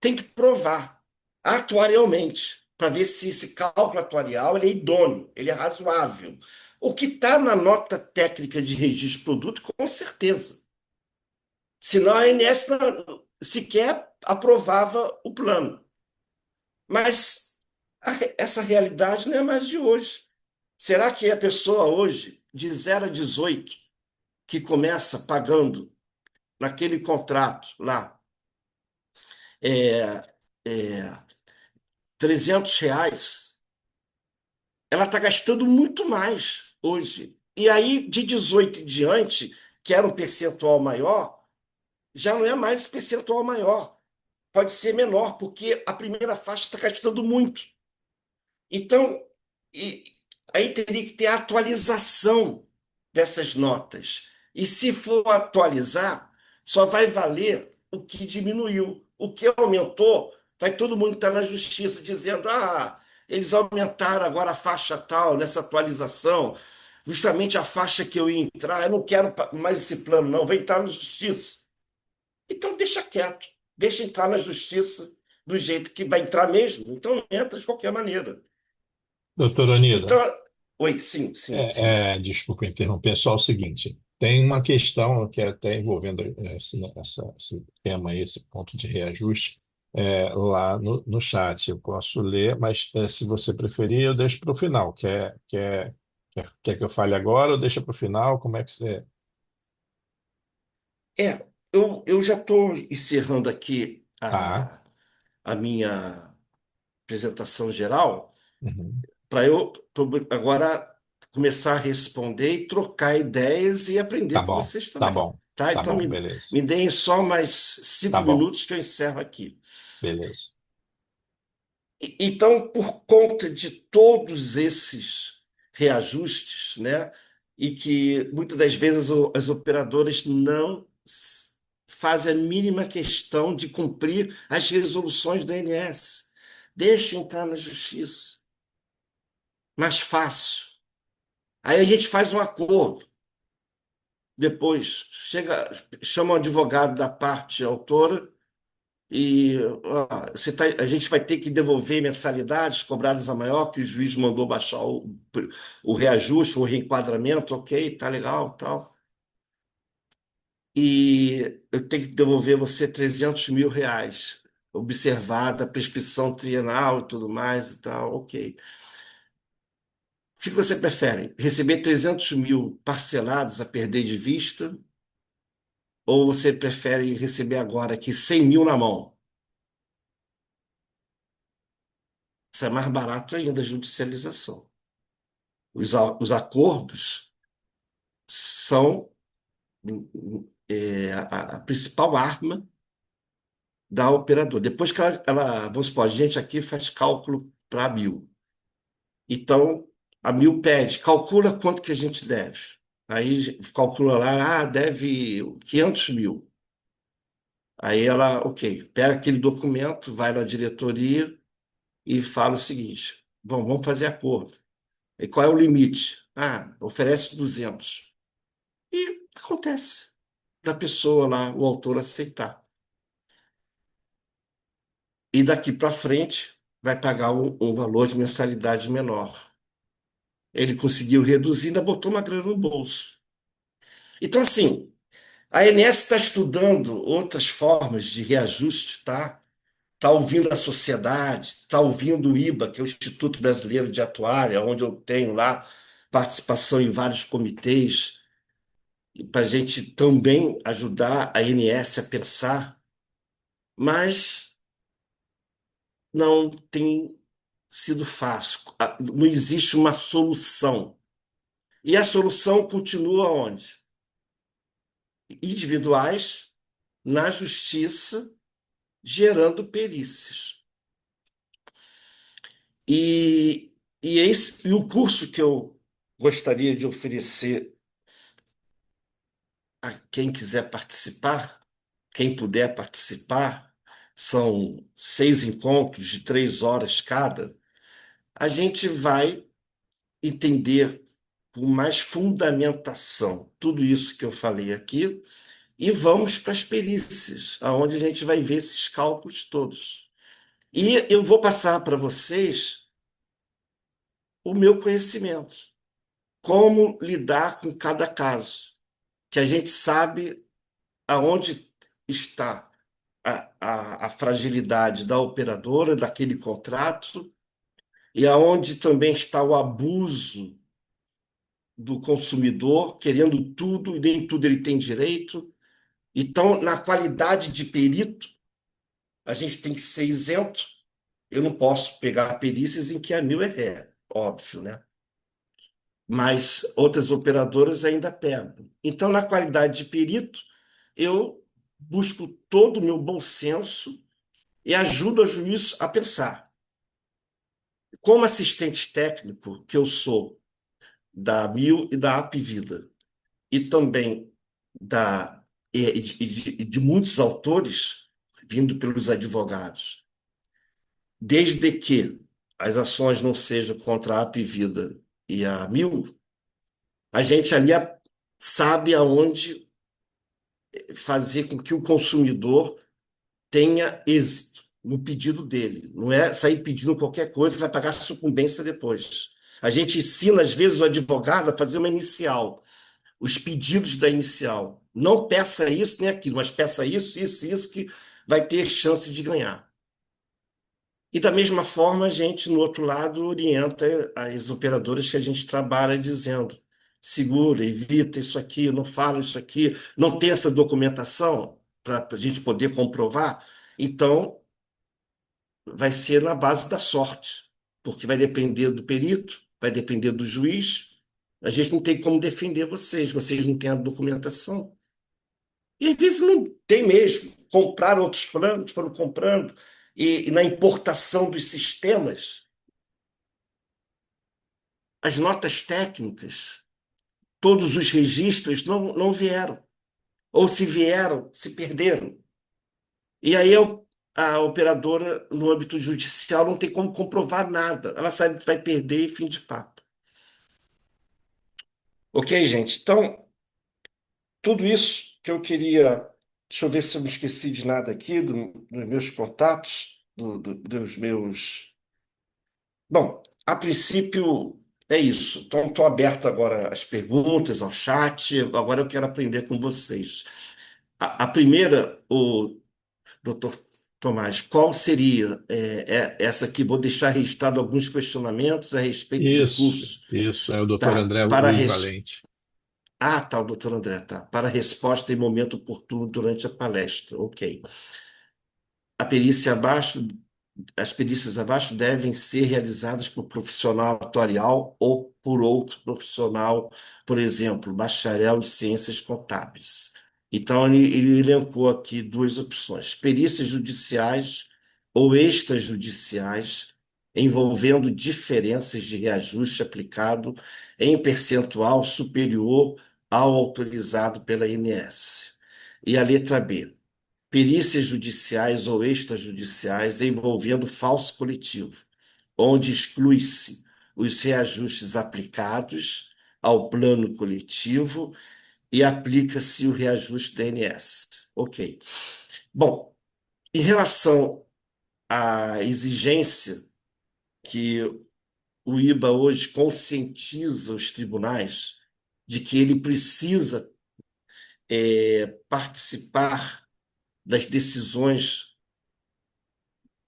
Tem que provar atuarialmente para ver se esse cálculo atuarial ele é idôneo, ele é razoável. O que está na nota técnica de registro de produto, com certeza. Senão a ANS sequer aprovava o plano. Mas Essa realidade não é mais de hoje. Será que a pessoa hoje, de 0 a 18, que começa pagando naquele contrato lá, é, é, R$ 300, ela está gastando muito mais hoje. E aí, de 18 em diante, que era um percentual maior, já não é mais esse percentual maior. Pode ser menor, porque a primeira faixa está gastando muito. Então, e- aí teria que ter a atualização dessas notas. E se for atualizar, só vai valer o que diminuiu. O que aumentou, vai todo mundo estar na justiça dizendo: ah, eles aumentaram agora a faixa tal nessa atualização, justamente a faixa que eu ia entrar, eu não quero mais esse plano, não, vai entrar na justiça. Então deixa quieto, deixa entrar na justiça do jeito que vai entrar mesmo. Então entra de qualquer maneira.
Doutora Anida,
Então, oi, sim, sim, sim.
desculpa interromper, só o seguinte, tem uma questão que é até envolvendo esse tema, aí, esse ponto de reajuste, lá no chat. Eu posso ler, mas se você preferir, eu deixo para o final. Quer que eu fale agora ou deixa para o final? Como é que você...
Eu já estou encerrando aqui
Tá.
a minha apresentação geral
Uhum.
para eu agora começar a responder e trocar ideias e aprender com vocês
Tá
também,
bom,
tá?
tá
Então
bom,
me
beleza.
deem só mais
Tá
cinco
bom,
minutos que eu encerro aqui.
beleza.
Então, por conta de todos esses reajustes, né, e que muitas das vezes as operadoras não fazem a mínima questão de cumprir as resoluções do INSS, deixa entrar na justiça, mais fácil. Aí a gente faz um acordo, depois chega, chama o advogado da parte autora. E ó, a gente vai ter que devolver mensalidades cobradas a maior, que o juiz mandou baixar o reajuste, o reenquadramento, ok, tá legal, tal. E eu tenho que devolver você R$ 300.000, observada a prescrição trienal e tudo mais e tal, ok. O que você prefere? Receber 300.000 parcelados a perder de vista? Ou você prefere receber agora aqui 100.000 na mão? Isso é mais barato ainda a judicialização. Os acordos são a principal arma da operadora. Depois que vamos supor, a gente aqui faz cálculo para a Mil. Então, a Mil pede, calcula quanto que a gente deve. Aí calcula lá, deve 500.000. Aí ela, ok, pega aquele documento, vai na diretoria e fala o seguinte: bom, vamos fazer acordo. E qual é o limite? Ah, oferece 200. E acontece da pessoa lá, o autor aceitar. E daqui para frente vai pagar um valor de mensalidade menor. Ele conseguiu reduzir, ainda botou uma grana no bolso. Então, assim, a ANS está estudando outras formas de reajuste, tá? Está ouvindo a sociedade, está ouvindo o IBA, que é o Instituto Brasileiro de Atuária, onde eu tenho lá participação em vários comitês, para a gente também ajudar a ANS a pensar, mas não tem sido fácil. Não existe uma solução. E a solução continua onde? Individuais, na justiça, gerando perícias. E, e o curso que eu gostaria de oferecer a quem quiser participar, quem puder participar, são 6 encontros de 3 horas cada. A gente vai entender com mais fundamentação tudo isso que eu falei aqui e vamos para as perícias, aonde a gente vai ver esses cálculos todos. E eu vou passar para vocês o meu conhecimento, como lidar com cada caso, que a gente sabe aonde está a fragilidade da operadora, daquele contrato, e aonde também está o abuso do consumidor, querendo tudo e nem tudo ele tem direito. Então, na qualidade de perito, a gente tem que ser isento. Eu não posso pegar perícias em que a mil é ré, óbvio, né? Mas outras operadoras ainda pegam. Então, na qualidade de perito, eu busco todo o meu bom senso e ajudo o juiz a pensar. Como assistente técnico que eu sou da Mil e da Apvida, e também de muitos autores vindo pelos advogados, desde que as ações não sejam contra a Apvida e a Mil, a gente ali sabe aonde fazer com que o consumidor tenha êxito no pedido dele. Não é sair pedindo qualquer coisa que vai pagar sucumbência depois. A gente ensina, às vezes, o advogado a fazer uma inicial, os pedidos da inicial. Não peça isso nem aquilo, mas peça isso, que vai ter chance de ganhar. E da mesma forma, a gente, no outro lado, orienta as operadoras que a gente trabalha dizendo: segura, evita isso aqui, não fala isso aqui, não tem essa documentação para a gente poder comprovar. Então, vai ser na base da sorte, porque vai depender do perito, vai depender do juiz. A gente não tem como defender vocês, vocês não têm a documentação. E às vezes não tem mesmo. Compraram outros planos, foram comprando, e na importação dos sistemas, as notas técnicas, todos os registros não vieram. Ou se vieram, se perderam. E aí a operadora, no âmbito judicial, não tem como comprovar nada. Ela sabe que vai perder e fim de papo. Ok, gente? Então, tudo isso que eu queria. Deixa eu ver se eu não esqueci de nada aqui, dos meus contatos, dos meus. Bom, a princípio é isso. Então, estou aberto agora às perguntas, ao chat. Agora eu quero aprender com vocês. A primeira, o doutor Tomás, qual seria essa aqui? Vou deixar registrado alguns questionamentos a respeito do curso.
Isso, é o doutor
Tá,
André Luiz Valente.
Ah, tá, o doutor André, tá. Para resposta em momento oportuno durante a palestra. Ok. A perícia abaixo As perícias abaixo devem ser realizadas por profissional atuarial ou por outro profissional, por exemplo, bacharel em ciências contábeis. Então, ele elencou aqui duas opções: perícias judiciais ou extrajudiciais, envolvendo diferenças de reajuste aplicado em percentual superior ao autorizado pela ANS. E a letra B: perícias judiciais ou extrajudiciais envolvendo falso coletivo, onde exclui-se os reajustes aplicados ao plano coletivo e aplica-se o reajuste da ANS. Ok. Bom, em relação à exigência que o IBA hoje conscientiza os tribunais de que ele precisa participar das decisões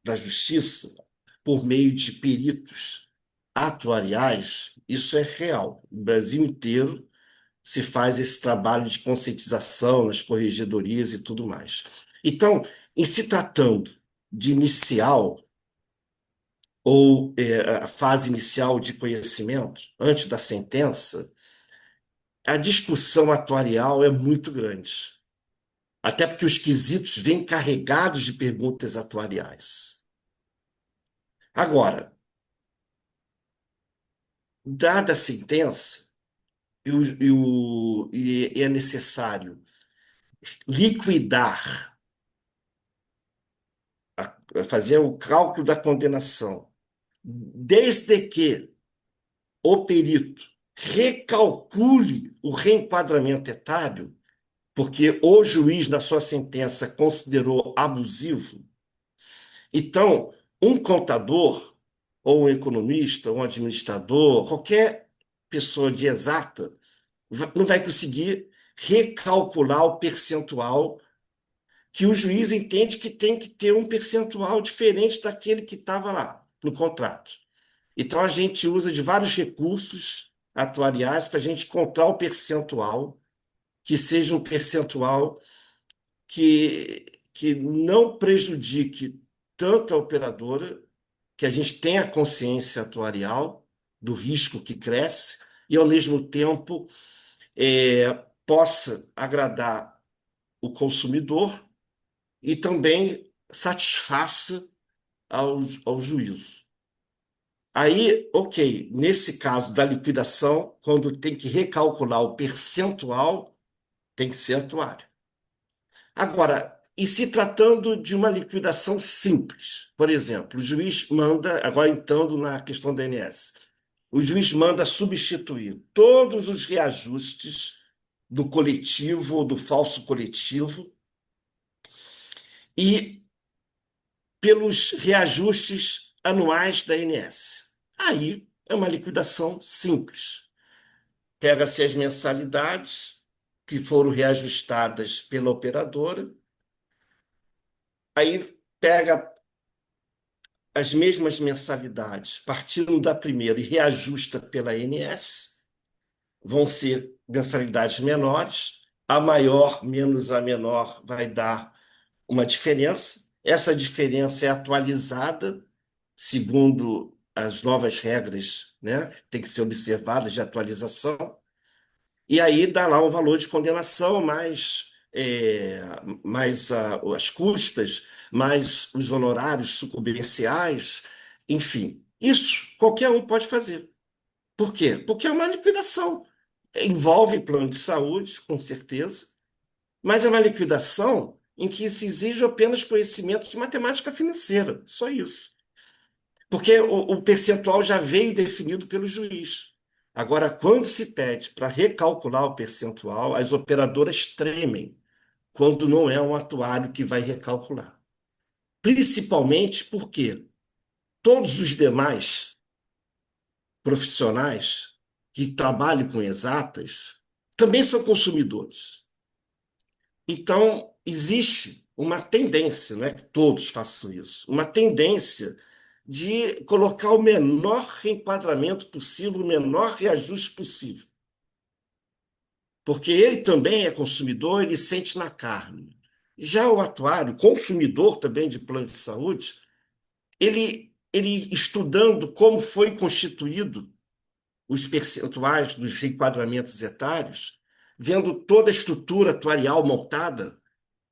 da justiça por meio de peritos atuariais, isso é real. No Brasil inteiro se faz esse trabalho de conscientização nas corregedorias e tudo mais. Então, em se tratando de inicial ou a fase inicial de conhecimento, antes da sentença, a discussão atuarial é muito grande. Até porque os quesitos vêm carregados de perguntas atuariais. Agora, dada a sentença, e é necessário liquidar, fazer o cálculo da condenação, desde que o perito recalcule o reenquadramento etário, porque o juiz, na sua sentença, considerou abusivo. Então, um contador, ou um economista, ou um administrador, qualquer pessoa de exata, não vai conseguir recalcular o percentual que o juiz entende que tem que ter um percentual diferente daquele que estava lá no contrato. Então a gente usa de vários recursos atuariais para a gente encontrar o percentual que seja um percentual que não prejudique tanto a operadora, que a gente tenha consciência atuarial do risco que cresce e, ao mesmo tempo, possa agradar o consumidor e também satisfaça ao juízo. Aí, ok, nesse caso da liquidação, quando tem que recalcular o percentual, tem que ser atuário. Agora, e se tratando de uma liquidação simples? Por exemplo, o juiz manda, agora entrando na questão da ANS, o juiz manda substituir todos os reajustes do coletivo ou do falso coletivo e pelos reajustes anuais da ANS. Aí é uma liquidação simples. Pega-se as mensalidades que foram reajustadas pela operadora, aí pega as mesmas mensalidades, partindo da primeira e reajusta pela ANS, vão ser mensalidades menores, a maior menos a menor vai dar uma diferença. Essa diferença é atualizada segundo as novas regras, né, que tem que ser observadas de atualização. E aí dá lá um valor de condenação, mais as custas, mais os honorários sucumbenciais, enfim. Isso qualquer um pode fazer. Por quê? Porque é uma liquidação. Envolve plano de saúde, com certeza, mas é uma liquidação em que se exige apenas conhecimento de matemática financeira, só isso. Porque o percentual já veio definido pelo juiz. Agora, quando se pede para recalcular o percentual, as operadoras tremem quando não é um atuário que vai recalcular. Principalmente porque todos os demais profissionais que trabalham com exatas também são consumidores. Então, existe uma tendência, não é que todos façam isso, uma tendência de colocar o menor reenquadramento possível, o menor reajuste possível. Porque ele também é consumidor, ele sente na carne. Já o atuário, consumidor também de plano de saúde, ele estudando como foi constituído os percentuais dos reenquadramentos etários, vendo toda a estrutura atuarial montada,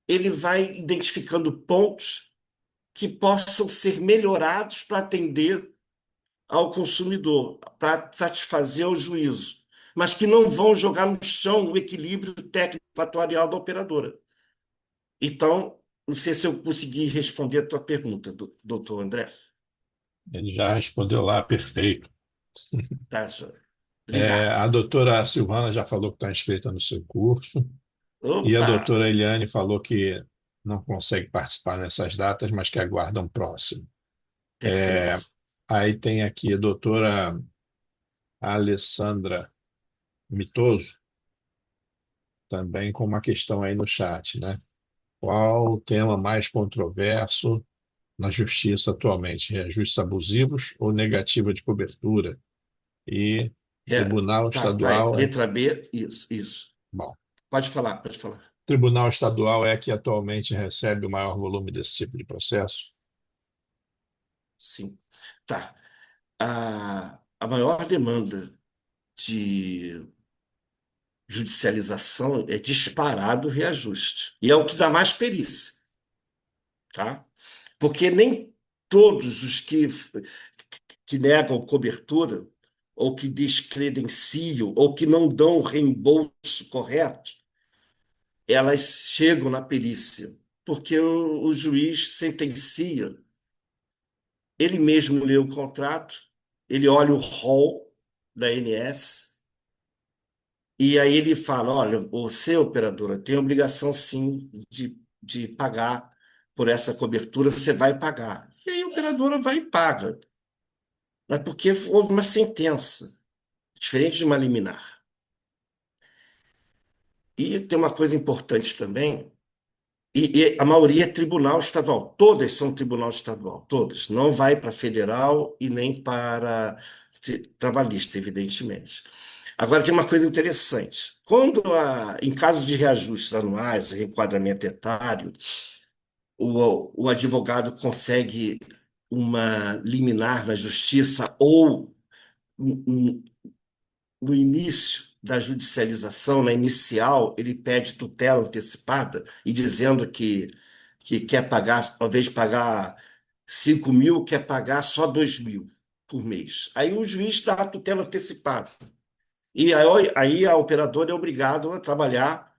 ele vai identificando pontos que possam ser melhorados para atender ao consumidor, para satisfazer o juízo, mas que não vão jogar no chão o equilíbrio técnico atuarial da operadora. Então, não sei se eu consegui responder a tua pergunta, doutor André.
Ele já respondeu lá, perfeito.
Tá, senhor?
É,
Obrigado.
a doutora Silvana já falou que está inscrita no seu curso, e a
Opa,
doutora Eliane falou que não consegue participar nessas datas, mas que aguarda um próximo.
perfeito.
Aí tem aqui a doutora Alessandra Mitoso, também com uma questão aí no chat, né? Qual o tema mais controverso na justiça atualmente? Reajustes abusivos ou negativa de cobertura? E Tribunal
Tá, vai.
Estadual é.
Letra B, isso, isso.
Bom,
Pode falar, pode falar.
Tribunal Estadual é que atualmente recebe o maior volume desse tipo de processo?
Sim. Tá. A maior demanda de judicialização é disparado o reajuste. E é o que dá mais perícia, tá? Porque nem todos os que negam cobertura, ou que descredenciam, ou que não dão o reembolso correto, elas chegam na perícia. Porque o juiz sentencia, ele mesmo lê o contrato, ele olha o rol da ANS, e aí ele fala: olha, você, operadora, tem a obrigação sim de pagar por essa cobertura, você vai pagar. E aí a operadora vai e paga. Mas porque houve uma sentença, diferente de uma liminar. E tem uma coisa importante também, E a maioria é tribunal estadual. Todas são tribunal estadual, todas. Não vai para federal e nem para trabalhista, evidentemente. Agora, tem uma coisa interessante. Em casos de reajustes anuais, reenquadramento etário, o advogado consegue uma liminar na justiça ou no início da judicialização, na inicial, ele pede tutela antecipada e dizendo que quer pagar, ao invés de pagar 5.000, quer pagar só 2.000 por mês. Aí o juiz dá a tutela antecipada. E aí a operadora é obrigada a trabalhar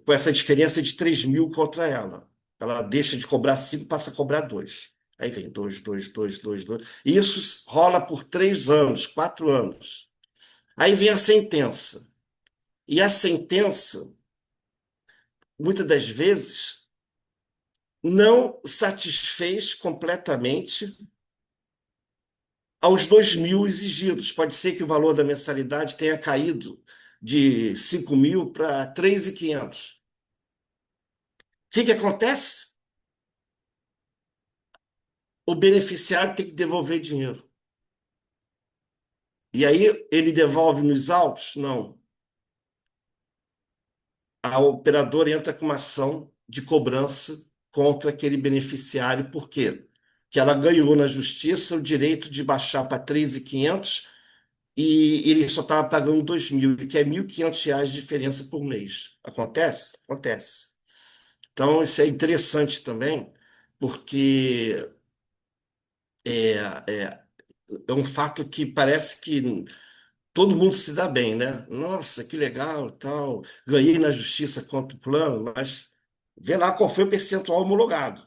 com essa diferença de 3.000 contra ela. Ela deixa de cobrar 5, passa a cobrar 2. Aí vem 2, 2, 2, 2, 2. E isso rola por 3 anos, 4 anos. Aí vem a sentença. E a sentença, muitas das vezes, não satisfez completamente aos 2.000 exigidos. Pode ser que o valor da mensalidade tenha caído de 5.000 para 3.500. O que que acontece? O beneficiário tem que devolver dinheiro. E aí ele devolve nos autos? Não. A operadora entra com uma ação de cobrança contra aquele beneficiário. Por quê? Que ela ganhou na justiça o direito de baixar para 3.500 e ele só estava pagando 2.000, que é R$ 1.500 de diferença por mês. Acontece? Acontece. Então, isso é interessante também, porque é, é, é um fato que parece que todo mundo se dá bem, né? Nossa, que legal, tal. Ganhei na justiça contra o plano, mas vê lá qual foi o percentual homologado.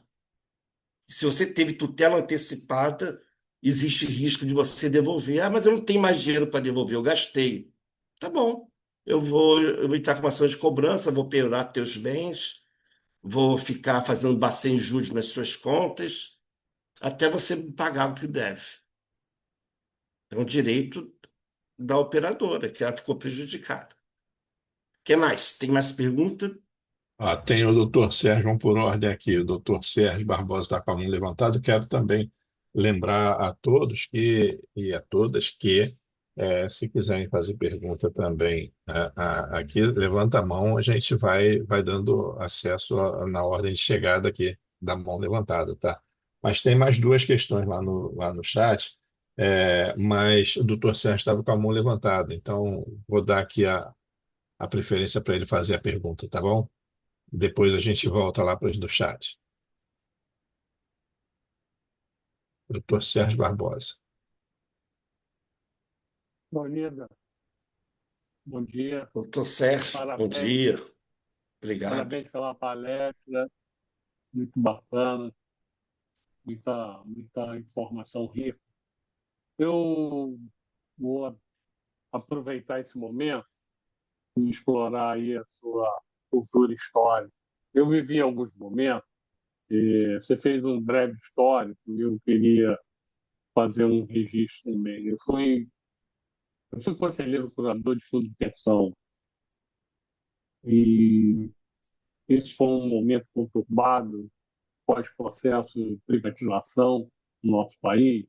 Se você teve tutela antecipada, existe risco de você devolver. Ah, mas eu não tenho mais dinheiro para devolver, eu gastei. Tá bom. Eu vou entrar com uma ação de cobrança, vou penhorar teus bens, vou ficar fazendo bacen juros nas suas contas, até você me pagar o que deve. É um direito da operadora, que ela ficou prejudicada. O que mais? Tem mais pergunta?
Tem o doutor Sérgio, vamos por ordem aqui. O doutor Sérgio Barbosa está com a mão levantada. Quero também lembrar a todos e a todas que, se quiserem fazer pergunta também aqui, levanta a mão, a gente vai dando acesso na ordem de chegada aqui da mão levantada, tá? Mas tem mais duas questões lá no chat, mas o doutor Sérgio estava com a mão levantada, então vou dar aqui a preferência para ele fazer a pergunta, tá bom? Depois a gente volta lá para os do chat. Doutor Sérgio Barbosa.
Leonida, bom dia.
Doutor Sérgio, bom
Parabéns,
dia. Obrigado.
parabéns pela palestra, muito bacana, muita informação rica. Eu vou aproveitar esse momento e explorar aí a sua cultura histórica. Eu vivi alguns momentos, e você fez um breve histórico, e eu queria fazer um registro também. Eu fui conselheiro curador de fundo de pensão, e esse foi um momento conturbado pós-processo de privatização no nosso país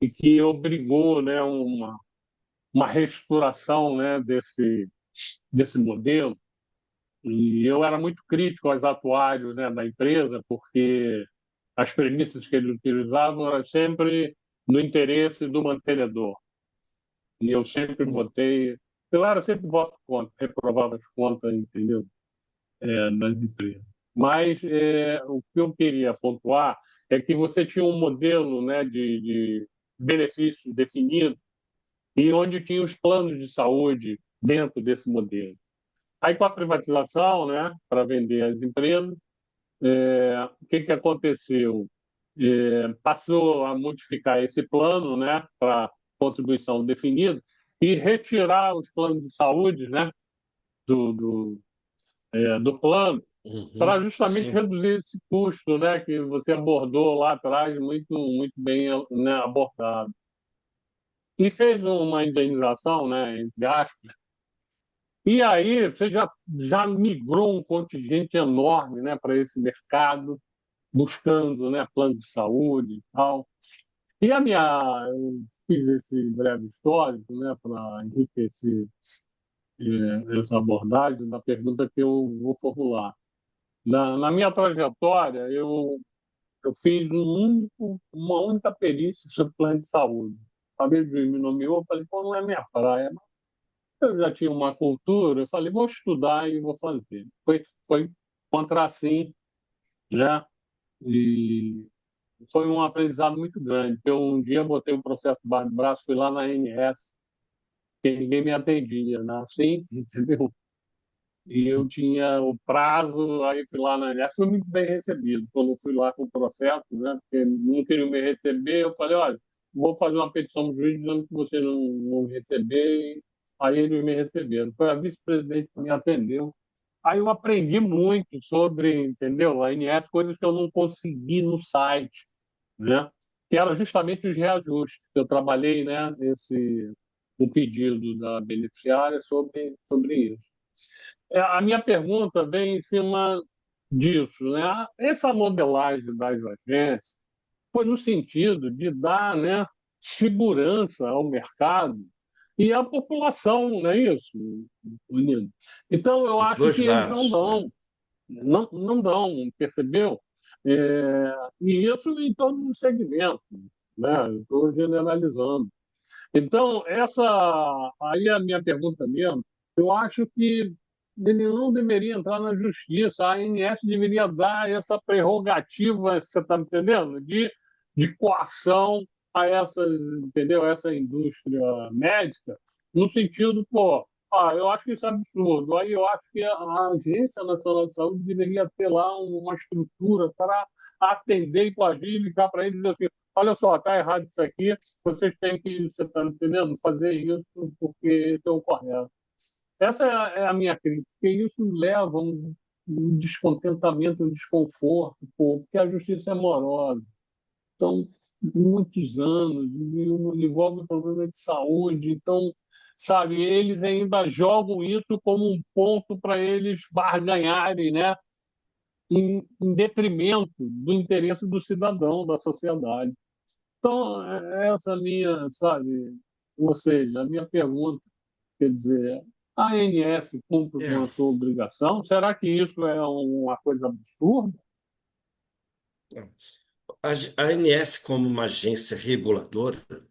e que obrigou, né, uma reestruturação, né, desse modelo. E eu era muito crítico aos atuários, né, da empresa, porque as premissas que eles utilizavam eram sempre no interesse do mantenedor. E eu sempre votei, eu sempre voto contra, reprovava as contas, entendeu? Das empresas. Mas o que eu queria pontuar é que você tinha um modelo, né, de benefícios definido e onde tinha os planos de saúde dentro desse modelo. Aí, com a privatização, né, para vender as empresas, o que que aconteceu? Passou a modificar esse plano, né, para contribuição definida e retirar os planos de saúde, né, do plano para
Uhum,
justamente
sim.
reduzir esse custo, né, que você abordou lá atrás, muito, muito bem, né, abordado. E fez uma indenização, né, entre aspas, E aí você já migrou um contingente enorme, né, para esse mercado, buscando, né, plano de saúde e tal. E eu fiz esse breve histórico, né, para enriquecer essa abordagem da pergunta que eu vou formular. Na minha trajetória, eu fiz uma única perícia sobre plano de saúde. A vez me nomeou, eu falei, pô, não é minha praia. Mas eu já tinha uma cultura, eu falei, vou estudar e vou fazer. Foi contra assim, né? E foi um aprendizado muito grande. Eu um dia botei um processo debaixo do braço, fui lá na ANS, que ninguém me atendia, né? Assim, entendeu? E eu tinha o prazo, aí fui lá na ANS, fui muito bem recebido. Quando eu fui lá com o processo, né? Porque não queriam me receber, eu falei, olha, vou fazer uma petição no juiz dizendo que você não me receber. Aí eles me receberam. Foi a vice-presidente que me atendeu. Aí eu aprendi muito sobre, entendeu? A ANS, coisas que eu não consegui no site, né? Que eram justamente os reajustes. Eu trabalhei, né, o pedido da beneficiária sobre isso. A minha pergunta vem em cima disso, né? Essa modelagem das agências foi no sentido de dar, né, segurança ao mercado e à população, não é isso, Nino? Então, eu acho
Dois
que eles não
lados, né?
dão, não dão, percebeu? E isso em todos os segmentos, né? Estou generalizando. Então, aí é a minha pergunta mesmo, eu acho que ele não deveria entrar na justiça, a ANS deveria dar essa prerrogativa, você está me entendendo? De coação a entendeu? Essa indústria médica, no sentido, pô, eu acho que isso é absurdo. Aí eu acho que a Agência Nacional de Saúde deveria ter lá uma estrutura para atender e coagir e ligar para eles e dizer assim, olha só, está errado isso aqui, vocês têm que, você está entendendo, fazer isso porque isso é o correto. Essa é a minha crítica, porque isso leva a um descontentamento, um desconforto, pô, porque a justiça é morosa. Então, muitos anos, envolve problema de saúde, então, sabe, eles ainda jogam isso como um ponto para eles barganharem, né? Em detrimento do interesse do cidadão, da sociedade. Então, essa minha, sabe, ou seja, a minha pergunta, quer dizer, a ANS cumpre com
É.
a sua obrigação? Será que isso é uma coisa absurda?
A ANS, como uma agência reguladora, o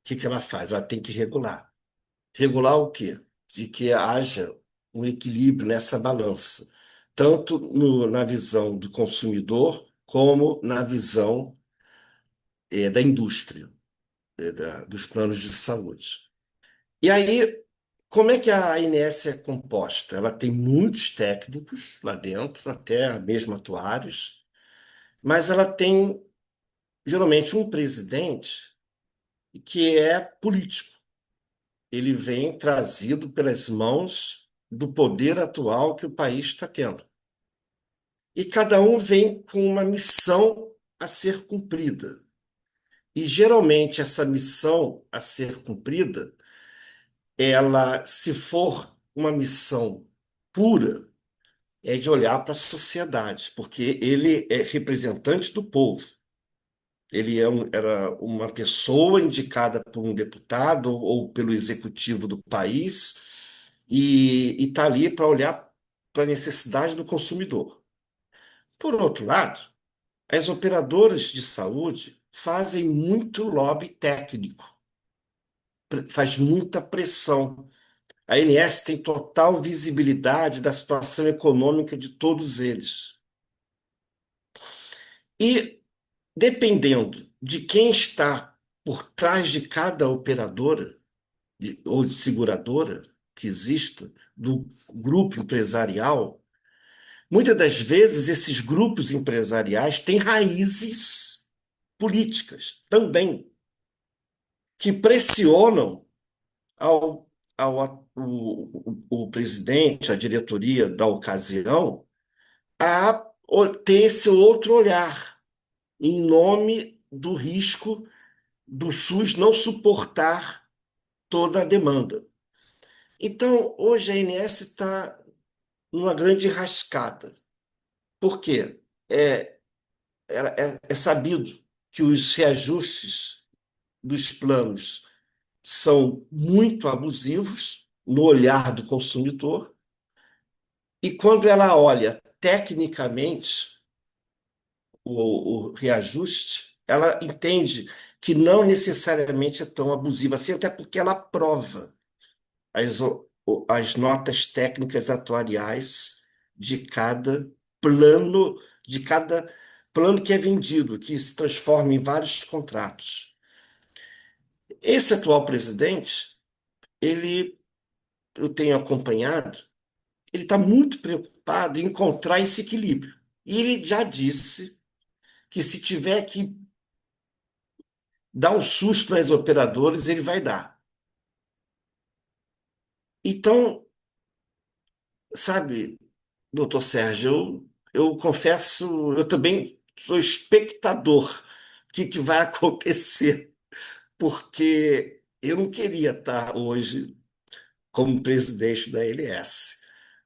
que que ela faz? Ela tem que regular. Regular o quê? De que haja um equilíbrio nessa balança, tanto na visão do consumidor, como na visão, da indústria, dos planos de saúde. E aí, como é que a ANS é composta? Ela tem muitos técnicos lá dentro, até mesmo atuários, mas ela tem geralmente um presidente que é político. Ele vem trazido pelas mãos do poder atual que o país está tendo. E cada um vem com uma missão a ser cumprida. E geralmente essa missão a ser cumprida, ela, se for uma missão pura, é de olhar para a sociedade, porque ele é representante do povo. Ele era uma pessoa indicada por um deputado ou pelo executivo do país e está ali para olhar para a necessidade do consumidor. Por outro lado, as operadoras de saúde fazem muito lobby técnico, faz muita pressão. A ANS tem total visibilidade da situação econômica de todos eles. E dependendo de quem está por trás de cada operadora, ou de seguradora que exista, do grupo empresarial, muitas das vezes esses grupos empresariais têm raízes políticas também, que pressionam o presidente, a diretoria da ocasião, a ter esse outro olhar, em nome do risco do SUS não suportar toda a demanda. Então, hoje a ANS está numa grande rascada. Por quê? É, é sabido que os reajustes dos planos são muito abusivos no olhar do consumidor, e quando ela olha tecnicamente o reajuste, ela entende que não necessariamente é tão abusiva assim, até porque ela prova as notas técnicas atuariais de cada plano, de cada plano que é vendido, que se transforma em vários contratos. Esse atual presidente, ele, eu tenho acompanhado, ele está muito preocupado em encontrar esse equilíbrio. E ele já disse que se tiver que dar um susto nas operadoras, ele vai dar. Então, sabe, doutor Sérgio, eu confesso, eu também sou espectador do que vai acontecer, porque eu não queria estar hoje como presidente da ANS,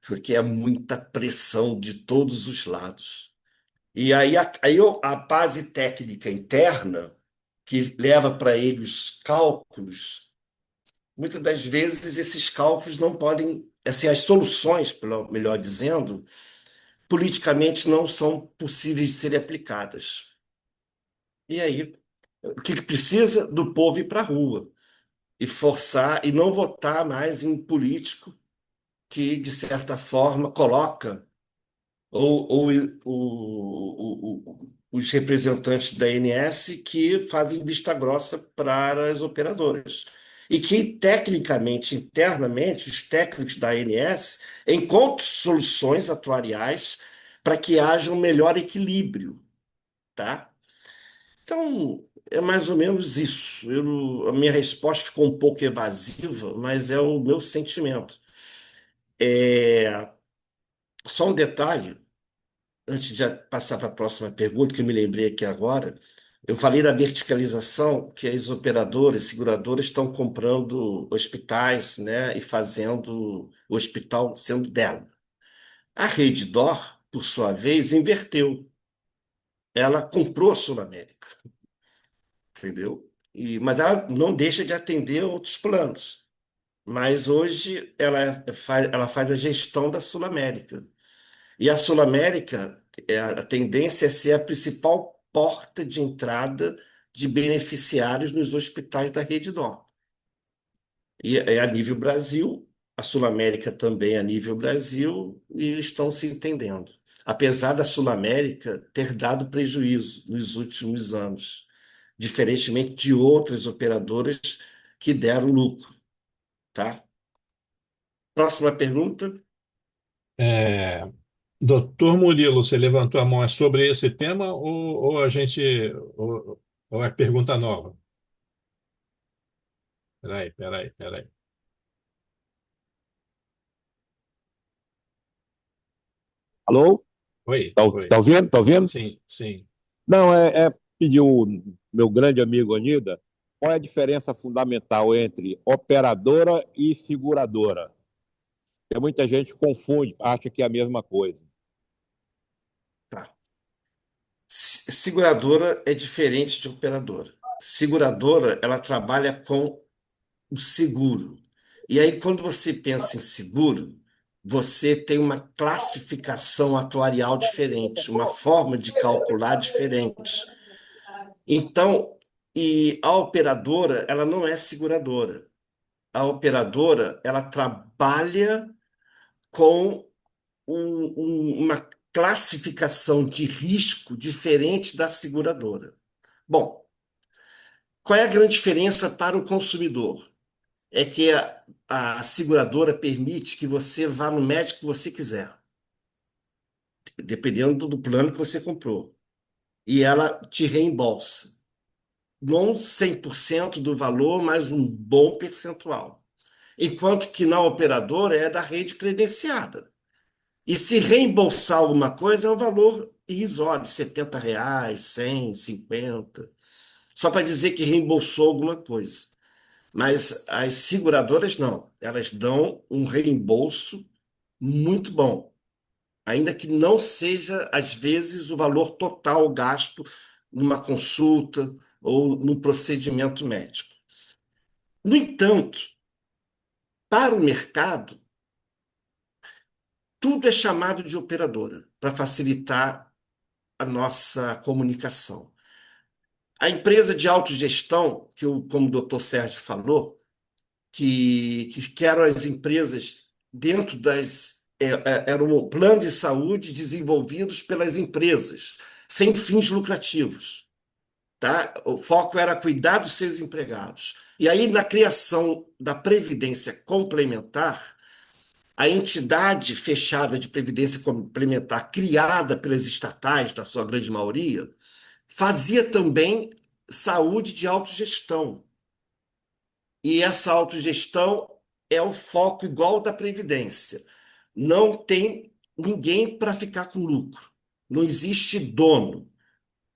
porque é muita pressão de todos os lados. E aí a base técnica interna, que leva para ele os cálculos, muitas das vezes esses cálculos não podem, assim, as soluções, melhor dizendo, politicamente não são possíveis de serem aplicadas. E aí, o que precisa? Do povo ir para a rua e forçar e não votar mais em político que, de certa forma, coloca ou os representantes da ANS que fazem vista grossa para as operadoras. E que, tecnicamente, internamente, os técnicos da ANS encontram soluções atuariais para que haja um melhor equilíbrio, tá? Então, é mais ou menos isso. A minha resposta ficou um pouco evasiva, mas é o meu sentimento. É, só um detalhe, antes de passar para a próxima pergunta, que eu me lembrei aqui agora, eu falei da verticalização que as operadoras, seguradoras estão comprando hospitais, né, e fazendo o hospital sendo dela. A Rede D'Or, por sua vez, inverteu. Ela comprou a Sul América, entendeu? Mas ela não deixa de atender outros planos. Mas hoje ela faz a gestão da Sul América. E a Sul América, a tendência é ser a principal porta de entrada de beneficiários nos hospitais da Rede Dó. E é a nível Brasil, a Sul América também é a nível Brasil, e eles estão se entendendo. Apesar da Sul América ter dado prejuízo nos últimos anos, diferentemente de outras operadoras que deram lucro, tá? Próxima pergunta.
É, doutor Murilo, você levantou a mão, é sobre esse tema ou a gente ou é pergunta nova? Peraí.
Alô?
Oi,
Tá,
oi.
tá ouvindo? Tá ouvindo?
Sim, sim.
Não, é pedir o meu grande amigo Anida, qual é a diferença fundamental entre operadora e seguradora? Porque muita gente confunde, acha que é a mesma coisa.
Tá. Seguradora é diferente de operadora. Seguradora, ela trabalha com o seguro. E aí, quando você pensa em seguro, você tem uma classificação atuarial diferente, uma forma de calcular diferente. Então, e a operadora, ela não é seguradora. A operadora, ela trabalha com uma classificação de risco diferente da seguradora. Bom, qual é a grande diferença para o consumidor? É que a seguradora permite que você vá no médico que você quiser, dependendo do plano que você comprou. E ela te reembolsa. Não 100% do valor, mas um bom percentual. Enquanto que na operadora é da rede credenciada. E se reembolsar alguma coisa, é um valor irrisório, R$ 70, 100, 50, só para dizer que reembolsou alguma coisa. Mas as seguradoras não, elas dão um reembolso muito bom, ainda que não seja, às vezes, o valor total gasto numa consulta ou num procedimento médico. No entanto, para o mercado, tudo é chamado de operadora, para facilitar a nossa comunicação. A empresa de autogestão, como o doutor Sérgio falou, que eram as empresas dentro das. Era um plano de saúde desenvolvidos pelas empresas, sem fins lucrativos. Tá? O foco era cuidar dos seus empregados. E aí, na criação da Previdência Complementar, a entidade fechada de Previdência Complementar, criada pelas estatais, na sua grande maioria, fazia também saúde de autogestão. E essa autogestão é o foco igual da Previdência. Não tem ninguém para ficar com lucro. Não existe dono.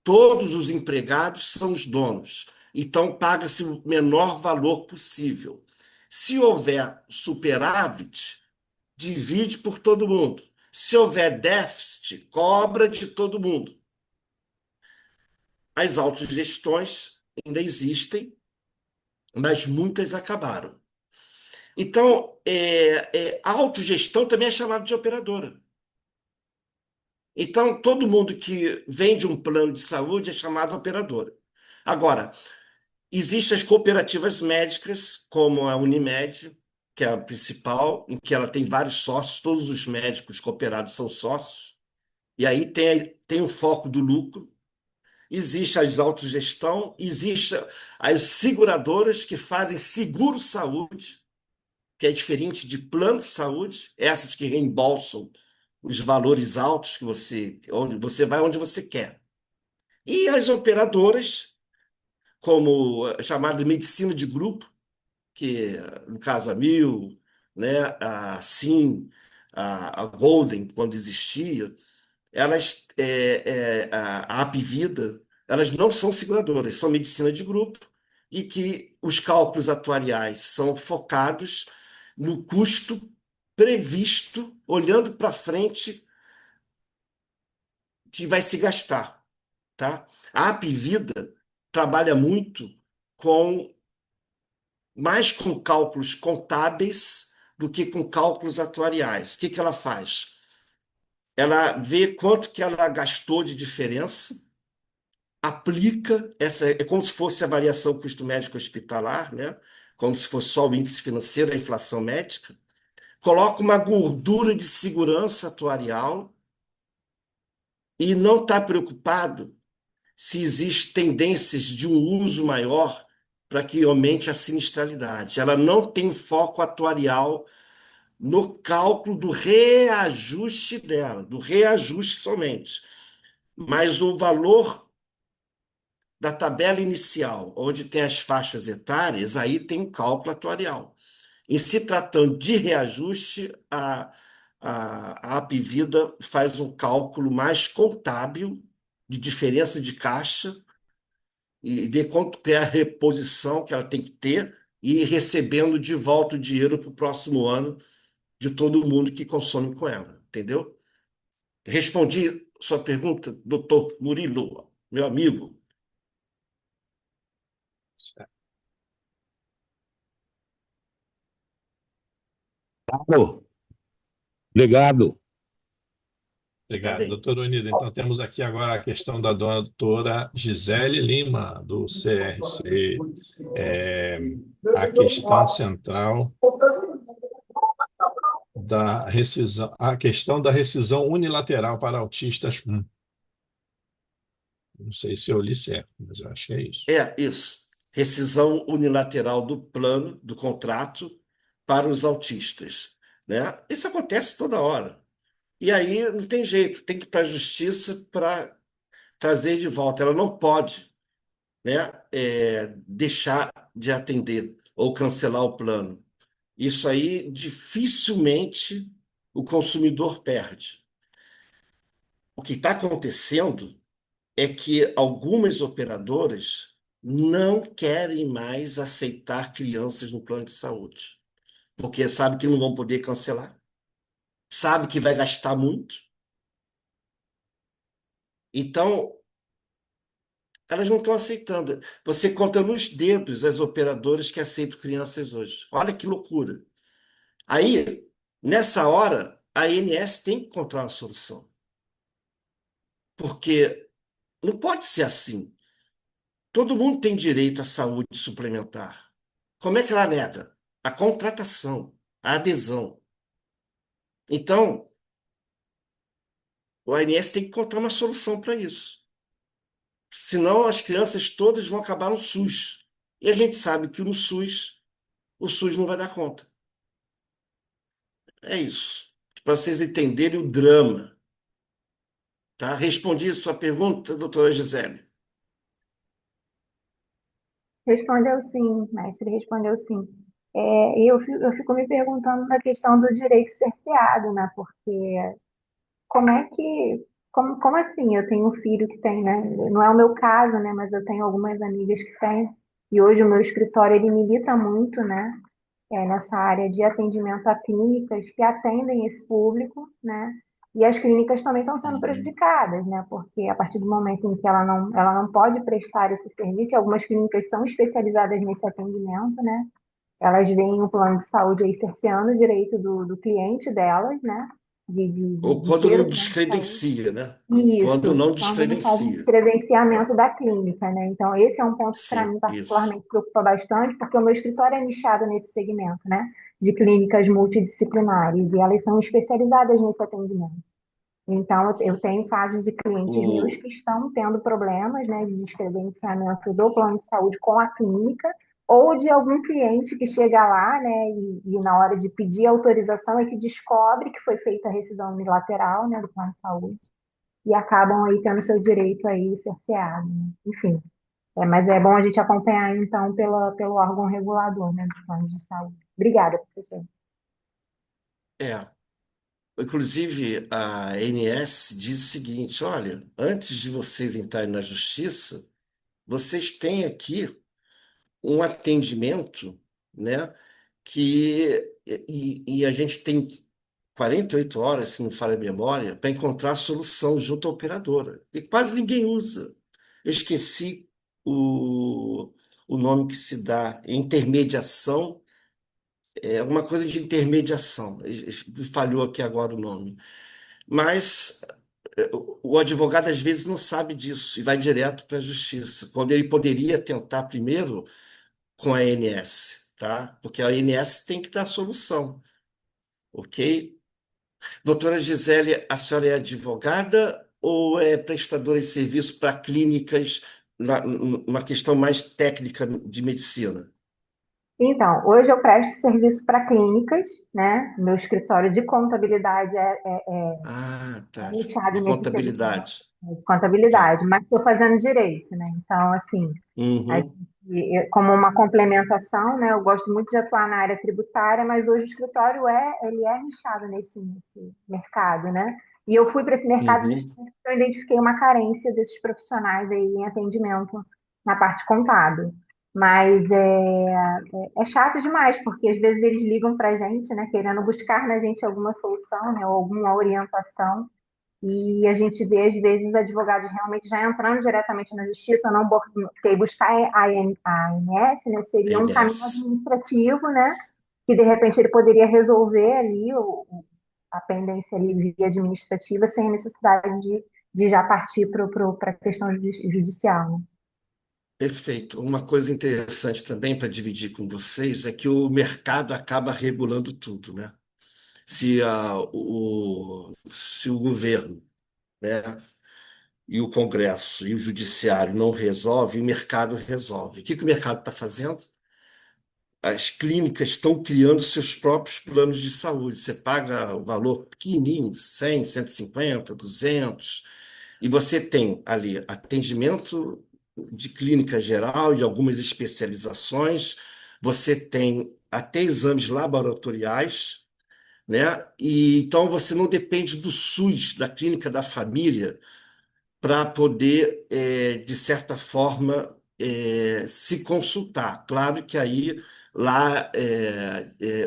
Todos os empregados são os donos. Então, paga-se o menor valor possível. Se houver superávit, divide por todo mundo. Se houver déficit, cobra de todo mundo. As autogestões ainda existem, mas muitas acabaram. Então, a autogestão também é chamada de operadora. Então, todo mundo que vende um plano de saúde é chamado operadora. Agora, existem as cooperativas médicas, como a Unimed, que é a principal, em que ela tem vários sócios, todos os médicos cooperados são sócios, e aí tem o foco do lucro. Existe as autogestão, existe as seguradoras que fazem seguro-saúde, que é diferente de plano de saúde, essas que reembolsam os valores altos que onde você vai onde você quer. E as operadoras, como a chamada de medicina de grupo, que no caso a Mil, né, a Sim, a Golden, quando existia, elas, a Apvida, elas não são seguradoras, são medicina de grupo e que os cálculos atuariais são focados no custo previsto, olhando para frente, que vai se gastar, tá? A Apvida trabalha muito com mais com cálculos contábeis do que com cálculos atuariais. O que que ela faz? Ela vê quanto que ela gastou de diferença, aplica essa, é como se fosse a variação custo médico hospitalar, né? Como se fosse só o índice financeiro, a inflação médica, coloca uma gordura de segurança atuarial e não está preocupado se existem tendências de um uso maior para que aumente a sinistralidade. Ela não tem foco atuarial no cálculo do reajuste dela, do reajuste somente. Mas o valor da tabela inicial, onde tem as faixas etárias, aí tem o cálculo atuarial. Em se tratando de reajuste, a Apvida faz um cálculo mais contábil de diferença de caixa e vê quanto é a reposição que ela tem que ter e ir recebendo de volta o dinheiro para o próximo ano de todo mundo que consome com ela, entendeu? Respondi sua pergunta, doutor Murilo, meu amigo.
Claro. Obrigado.
Tá
Obrigado,
bem.
doutor Unido. Então, temos aqui agora a questão da doutora Gisele Lima, do CRC. É, a questão central da rescisão, a questão da rescisão unilateral para autistas. Não sei se eu li certo, mas eu acho que é isso.
É isso. Rescisão unilateral do plano, do contrato para os autistas, né? Isso acontece toda hora. E aí não tem jeito, tem que ir para a justiça para trazer de volta. Ela não pode, né, deixar de atender ou cancelar o plano. Isso aí dificilmente o consumidor perde. O que está acontecendo é que algumas operadoras não querem mais aceitar crianças no plano de saúde, porque sabe que não vão poder cancelar, sabe que vai gastar muito. Então, elas não estão aceitando. Você conta nos dedos as operadoras que aceitam crianças hoje. Olha que loucura. Aí, nessa hora, a ANS tem que encontrar uma solução, porque não pode ser assim. Todo mundo tem direito à saúde suplementar. Como é que ela nega? A contratação, a adesão. Então, o ANS tem que encontrar uma solução para isso. Senão, as crianças todas vão acabar no SUS. E a gente sabe que no SUS, o SUS não vai dar conta. É isso. Para vocês entenderem o drama. Tá? Respondi a sua pergunta, doutora Gisele.
Respondeu sim, mestre, respondeu sim. E eu fico me perguntando na questão do direito cerceado, né? Porque como é que, como assim? Eu tenho um filho que tem, né? Não é o meu caso, né? Mas eu tenho algumas amigas que têm. E hoje o meu escritório, ele milita muito, né? Nessa área de atendimento a clínicas que atendem esse público, né? E as clínicas também estão sendo
Uhum.
prejudicadas, né? Porque a partir do momento em que ela não pode prestar esse serviço, e algumas clínicas são especializadas nesse atendimento, né? Elas veem o plano de saúde aí cerceando o direito do cliente delas, né?
Ou
De
quando
ter o
não
plano de saúde.
descredencia, né? Quando
Isso,
não
quando não faz um
descredencia.
credenciamento
É,
da clínica, né? Então, esse é um ponto que para
sim,
mim
isso.
particularmente preocupa bastante, porque o meu escritório é nichado nesse segmento, né? De clínicas multidisciplinares, e elas são especializadas nesse atendimento. Então, eu tenho casos de clientes meus
O,
que estão tendo problemas, né, de descredenciamento do plano de saúde com a clínica, ou de algum cliente que chega lá, né, e na hora de pedir autorização é que descobre que foi feita a rescisão unilateral, né, do plano de saúde e acabam aí tendo seu direito aí cerceado, né? Enfim, mas é bom a gente acompanhar então pelo órgão regulador, né, dos planos de saúde. Obrigada, professor.
é. Inclusive, a ANS diz o seguinte: olha, antes de vocês entrarem na justiça, vocês têm aqui um atendimento, né? E a gente tem 48 horas, se não falha a memória, para encontrar a solução junto à operadora. E quase ninguém usa. Eu esqueci o, o nome que se dá, intermediação, é alguma coisa de intermediação. Falhou aqui agora o nome. Mas o advogado às vezes não sabe disso e vai direto para a justiça, quando ele poderia tentar primeiro com a ANS, tá? Porque a ANS tem que dar solução, ok? Doutora Gisele, a senhora é advogada ou é prestadora de serviço para clínicas, uma questão mais técnica de medicina?
Então, hoje eu presto serviço para clínicas, né? Meu escritório de contabilidade
Ah,
é
tá.
nichado
De
nesse segmento,
contabilidade.
né, de
Tá.
contabilidade, mas estou fazendo direito, né? Então, assim,
Uhum.
como uma complementação, né? Eu gosto muito de atuar na área tributária, mas hoje o escritório ele é nichado nesse mercado, né? E eu fui para esse mercado
Uhum.
justamente porque eu identifiquei uma carência desses profissionais aí em atendimento na parte contábil. Mas é chato demais, porque às vezes eles ligam para a gente, né, querendo buscar na gente alguma solução, né, ou alguma orientação, e a gente vê, às vezes, advogados realmente já entrando diretamente na justiça, não porque buscar a ANS, né, seria um caminho
ANS.
administrativo, né, que de repente ele poderia resolver ali a pendência ali via administrativa sem a necessidade de já partir para a questão judicial, né?
Perfeito. Uma coisa interessante também para dividir com vocês é que o mercado acaba regulando tudo, né? Se o governo, né, e o Congresso e o Judiciário não resolvem, o mercado resolve. O que que o mercado está fazendo? As clínicas estão criando seus próprios planos de saúde. Você paga o valor pequenininho, 100, 150, 200, e você tem ali atendimento de clínica geral e algumas especializações. Você tem até exames laboratoriais, né? E então você não depende do SUS, da clínica da família, para poder, de certa forma, se consultar. Claro que aí lá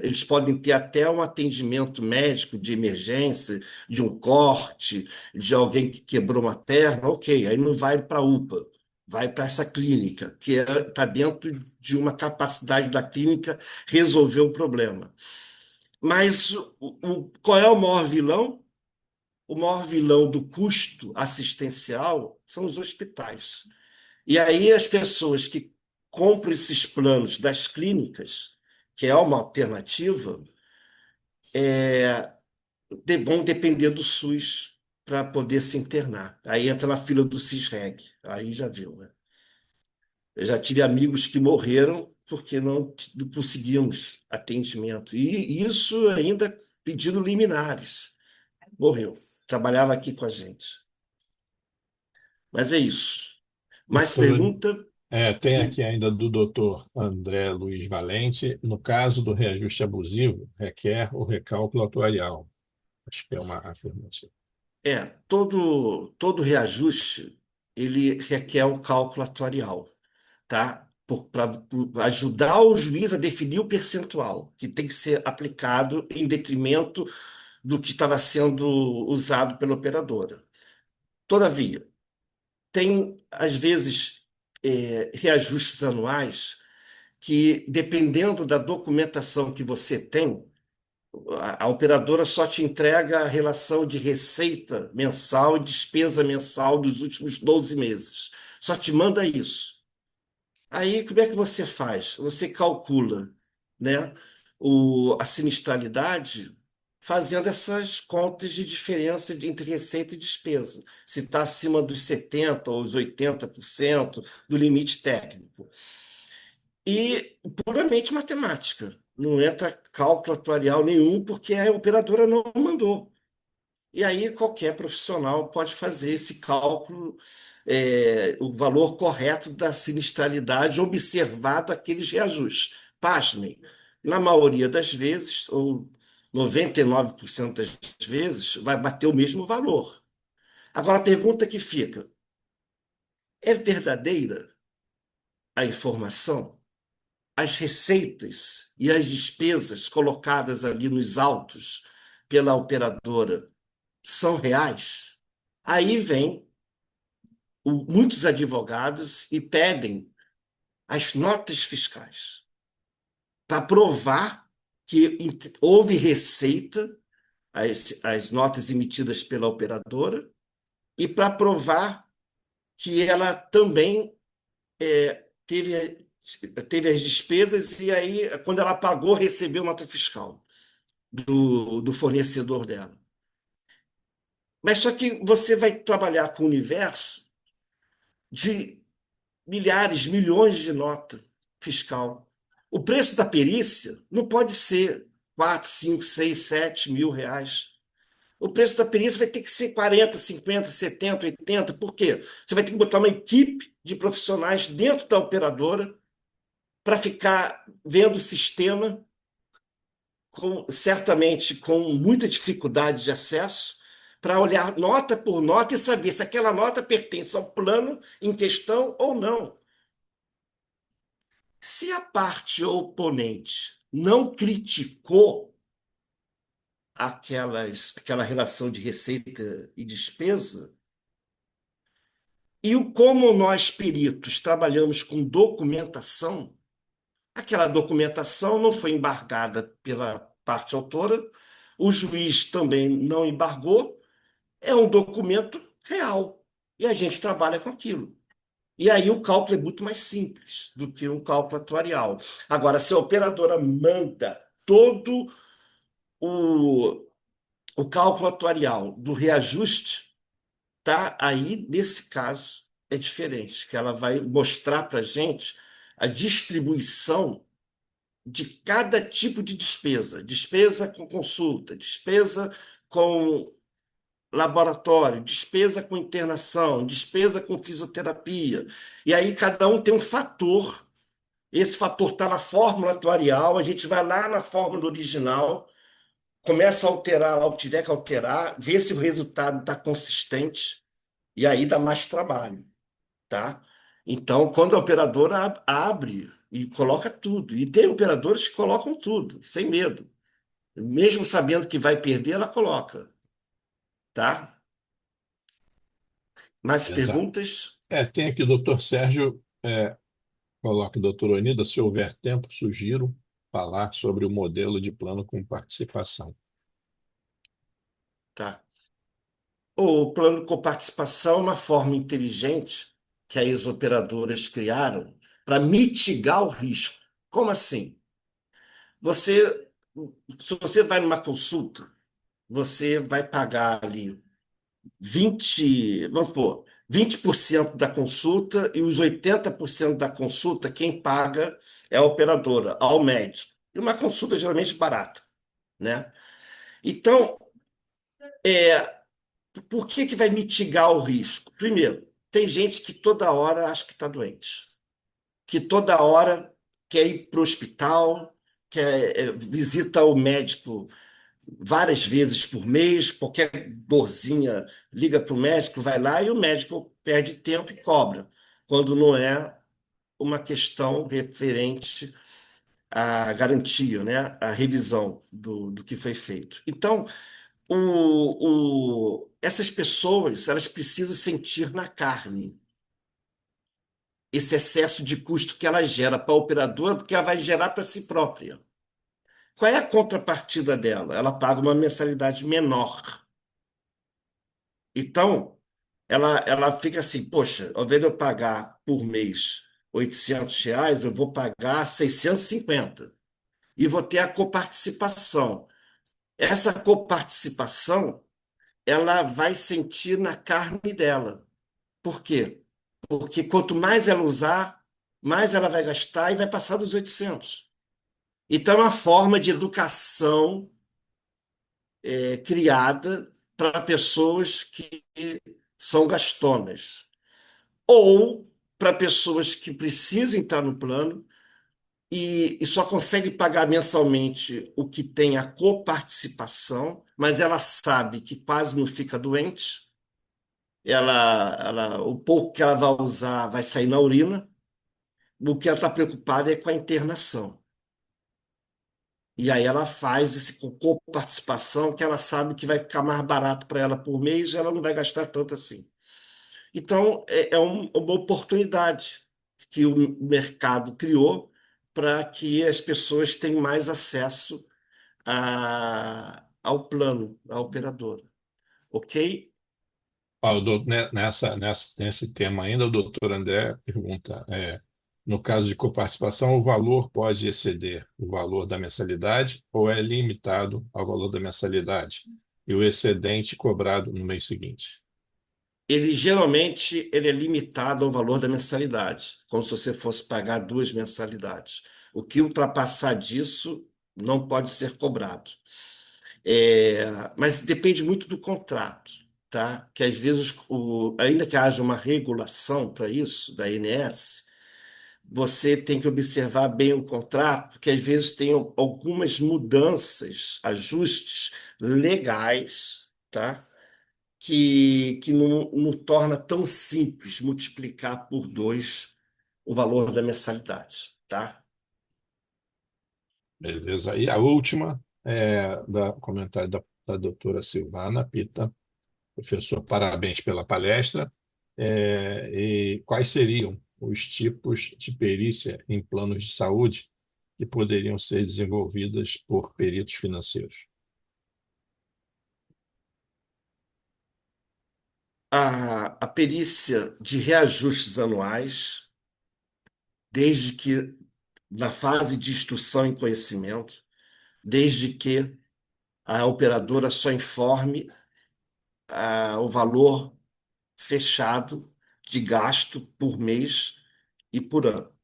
eles podem ter até um atendimento médico de emergência, de um corte, de alguém que quebrou uma perna, ok, aí não vai para a UPA, vai para essa clínica, que está dentro de uma capacidade da clínica resolver o problema. Mas qual é o maior vilão? O maior vilão do custo assistencial são os hospitais. E aí as pessoas que compram esses planos das clínicas, que é uma alternativa, vão depender do SUS para poder se internar. Aí entra na fila do CISREG. Aí já viu, né? Eu já tive amigos que morreram porque não conseguimos atendimento. E isso ainda pedindo liminares. Morreu. Trabalhava aqui com a gente. Mas é isso. Mais
Doutor,
pergunta?
tem
Sim.
aqui ainda do doutor André Luiz Valente. No caso do reajuste abusivo, requer o recálculo atuarial. Acho que é uma afirmativa.
Todo reajuste ele requer o cálculo atuarial, tá? Para ajudar o juiz a definir o percentual que tem que ser aplicado em detrimento do que estava sendo usado pela operadora. Todavia, tem, às vezes, reajustes anuais que, dependendo da documentação que você tem, a operadora só te entrega a relação de receita mensal e despesa mensal dos últimos 12 meses. Só te manda isso. Aí, como é que você faz? Você calcula, né, a sinistralidade fazendo essas contas de diferença entre receita e despesa. Se está acima dos 70% ou os 80% do limite técnico. E puramente matemática. Não entra cálculo atuarial nenhum, porque a operadora não mandou. E aí qualquer profissional pode fazer esse cálculo, o valor correto da sinistralidade, observado aqueles reajustes. Pasmem, na maioria das vezes, ou 99% das vezes, vai bater o mesmo valor. Agora, a pergunta que fica: é verdadeira a informação? As receitas e as despesas colocadas ali nos autos pela operadora são reais? Aí vem muitos advogados e pedem as notas fiscais para provar que houve receita, as notas emitidas pela operadora, e para provar que ela também teve as despesas e aí, quando ela pagou, recebeu nota fiscal do fornecedor dela. Mas só que você vai trabalhar com o universo de milhares, milhões de nota fiscal. O preço da perícia não pode ser 4, 5, 6, 7 mil reais. O preço da perícia vai ter que ser 40, 50, 70, 80. Por quê? Você vai ter que botar uma equipe de profissionais dentro da operadora para ficar vendo o sistema, certamente com muita dificuldade de acesso, para olhar nota por nota e saber se aquela nota pertence ao plano em questão ou não. Se a parte oponente não criticou aquela relação de receita e despesa, como nós peritos trabalhamos com documentação, aquela documentação não foi embargada pela parte autora, o juiz também não embargou, é um documento real e a gente trabalha com aquilo. E aí o cálculo é muito mais simples do que um cálculo atuarial. Agora, se a operadora manda todo o, o cálculo atuarial do reajuste, tá? Aí, nesse caso, é diferente, que ela vai mostrar para a gente a distribuição de cada tipo de despesa. Despesa com consulta, despesa com laboratório, despesa com internação, despesa com fisioterapia. E aí cada um tem um fator. Esse fator está na fórmula atuarial, a gente vai lá na fórmula original, começa a alterar lá o que tiver que alterar, vê se o resultado está consistente, e aí dá mais trabalho, tá? Então, quando a operadora abre e coloca tudo, e tem operadores que colocam tudo, sem medo. Mesmo sabendo que vai perder, ela coloca, tá? Mais
Exato.
perguntas?
Tem aqui o doutor Sérgio, coloca, doutor Onida, se houver tempo, sugiro falar sobre o modelo de plano com participação.
Tá. O plano com participação é uma forma inteligente que as operadoras criaram para mitigar o risco. Como assim? Você, se você vai numa consulta, você vai pagar ali 20, vamos supor, 20% da consulta e os 80% da consulta, quem paga é a operadora, ao médico. E uma consulta geralmente barata, né? Então, por que que vai mitigar o risco? Primeiro, tem gente que toda hora acha que está doente, que toda hora quer ir para o hospital, visita o médico várias vezes por mês, qualquer dorzinha, liga para o médico, vai lá e o médico perde tempo e cobra, quando não é uma questão referente à garantia, né? À revisão do que foi feito. Então, essas pessoas, elas precisam sentir na carne esse excesso de custo que ela gera para a operadora, porque ela vai gerar para si própria. Qual é a contrapartida dela? Ela paga uma mensalidade menor. Então, ela fica assim, poxa, ao invés de eu pagar por mês R$ 800, eu vou pagar 650 e vou ter a coparticipação. Essa coparticipação, ela vai sentir na carne dela. Por quê? Porque quanto mais ela usar, mais ela vai gastar e vai passar dos 800. Então, é uma forma de educação criada para pessoas que são gastonas. Ou para pessoas que precisam estar no plano e só conseguem pagar mensalmente o que tem a coparticipação, mas ela sabe que quase não fica doente, o pouco que ela vai usar vai sair na urina, o que ela está preocupada é com a internação. E aí ela faz esse coparticipação que ela sabe que vai ficar mais barato para ela por mês, e ela não vai gastar tanto assim. Então, uma oportunidade que o mercado criou para que as pessoas tenham mais acesso ao plano, à operadora. Ok?
Nesse tema ainda, o doutor André pergunta, no caso de coparticipação, o valor pode exceder o valor da mensalidade ou é limitado ao valor da mensalidade e o excedente cobrado no mês seguinte?
Ele é limitado ao valor da mensalidade, como se você fosse pagar duas mensalidades. O que ultrapassar disso não pode ser cobrado. Mas depende muito do contrato, tá? Que às vezes, ainda que haja uma regulação para isso, da ANS, você tem que observar bem o contrato, que às vezes tem algumas mudanças, ajustes legais, tá? Que não torna tão simples multiplicar por dois o valor da mensalidade, tá?
Beleza. E a última é da comentário da doutora Silvana Pita. Professor, parabéns pela palestra. E quais seriam os tipos de perícia em planos de saúde que poderiam ser desenvolvidas por peritos financeiros?
A perícia de reajustes anuais, desde que na fase de instrução e conhecimento, desde que a operadora só informe o valor fechado de gasto por mês e por ano,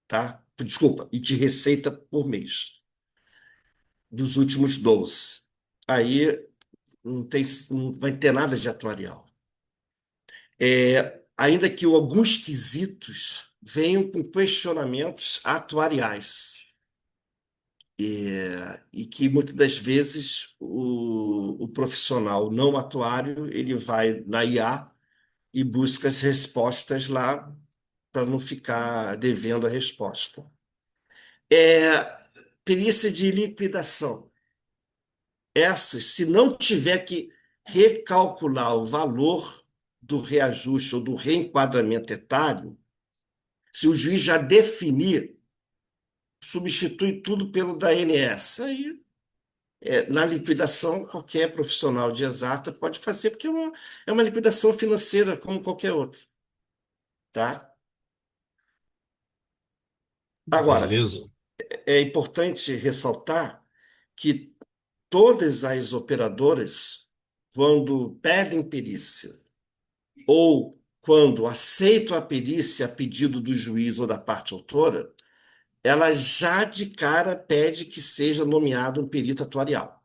tá? Desculpa, e de receita por mês, dos últimos 12. Aí não vai ter nada de atuarial. Ainda que alguns quesitos venham com questionamentos atuariais. E que muitas das vezes o profissional não atuário ele vai na IA e busca as respostas lá para não ficar devendo a resposta. É, perícia de liquidação. Essas, se não tiver que recalcular o valor do reajuste ou do reenquadramento etário, se o juiz já definir, substitui tudo pelo da ANS. Aí, na liquidação, qualquer profissional de exata pode fazer, porque é uma liquidação financeira como qualquer outra, tá? Agora,
Beleza?
é importante ressaltar que todas as operadoras, quando pedem perícia ou quando aceitam a perícia a pedido do juiz ou da parte autora, ela já de cara pede que seja nomeado um perito atuarial.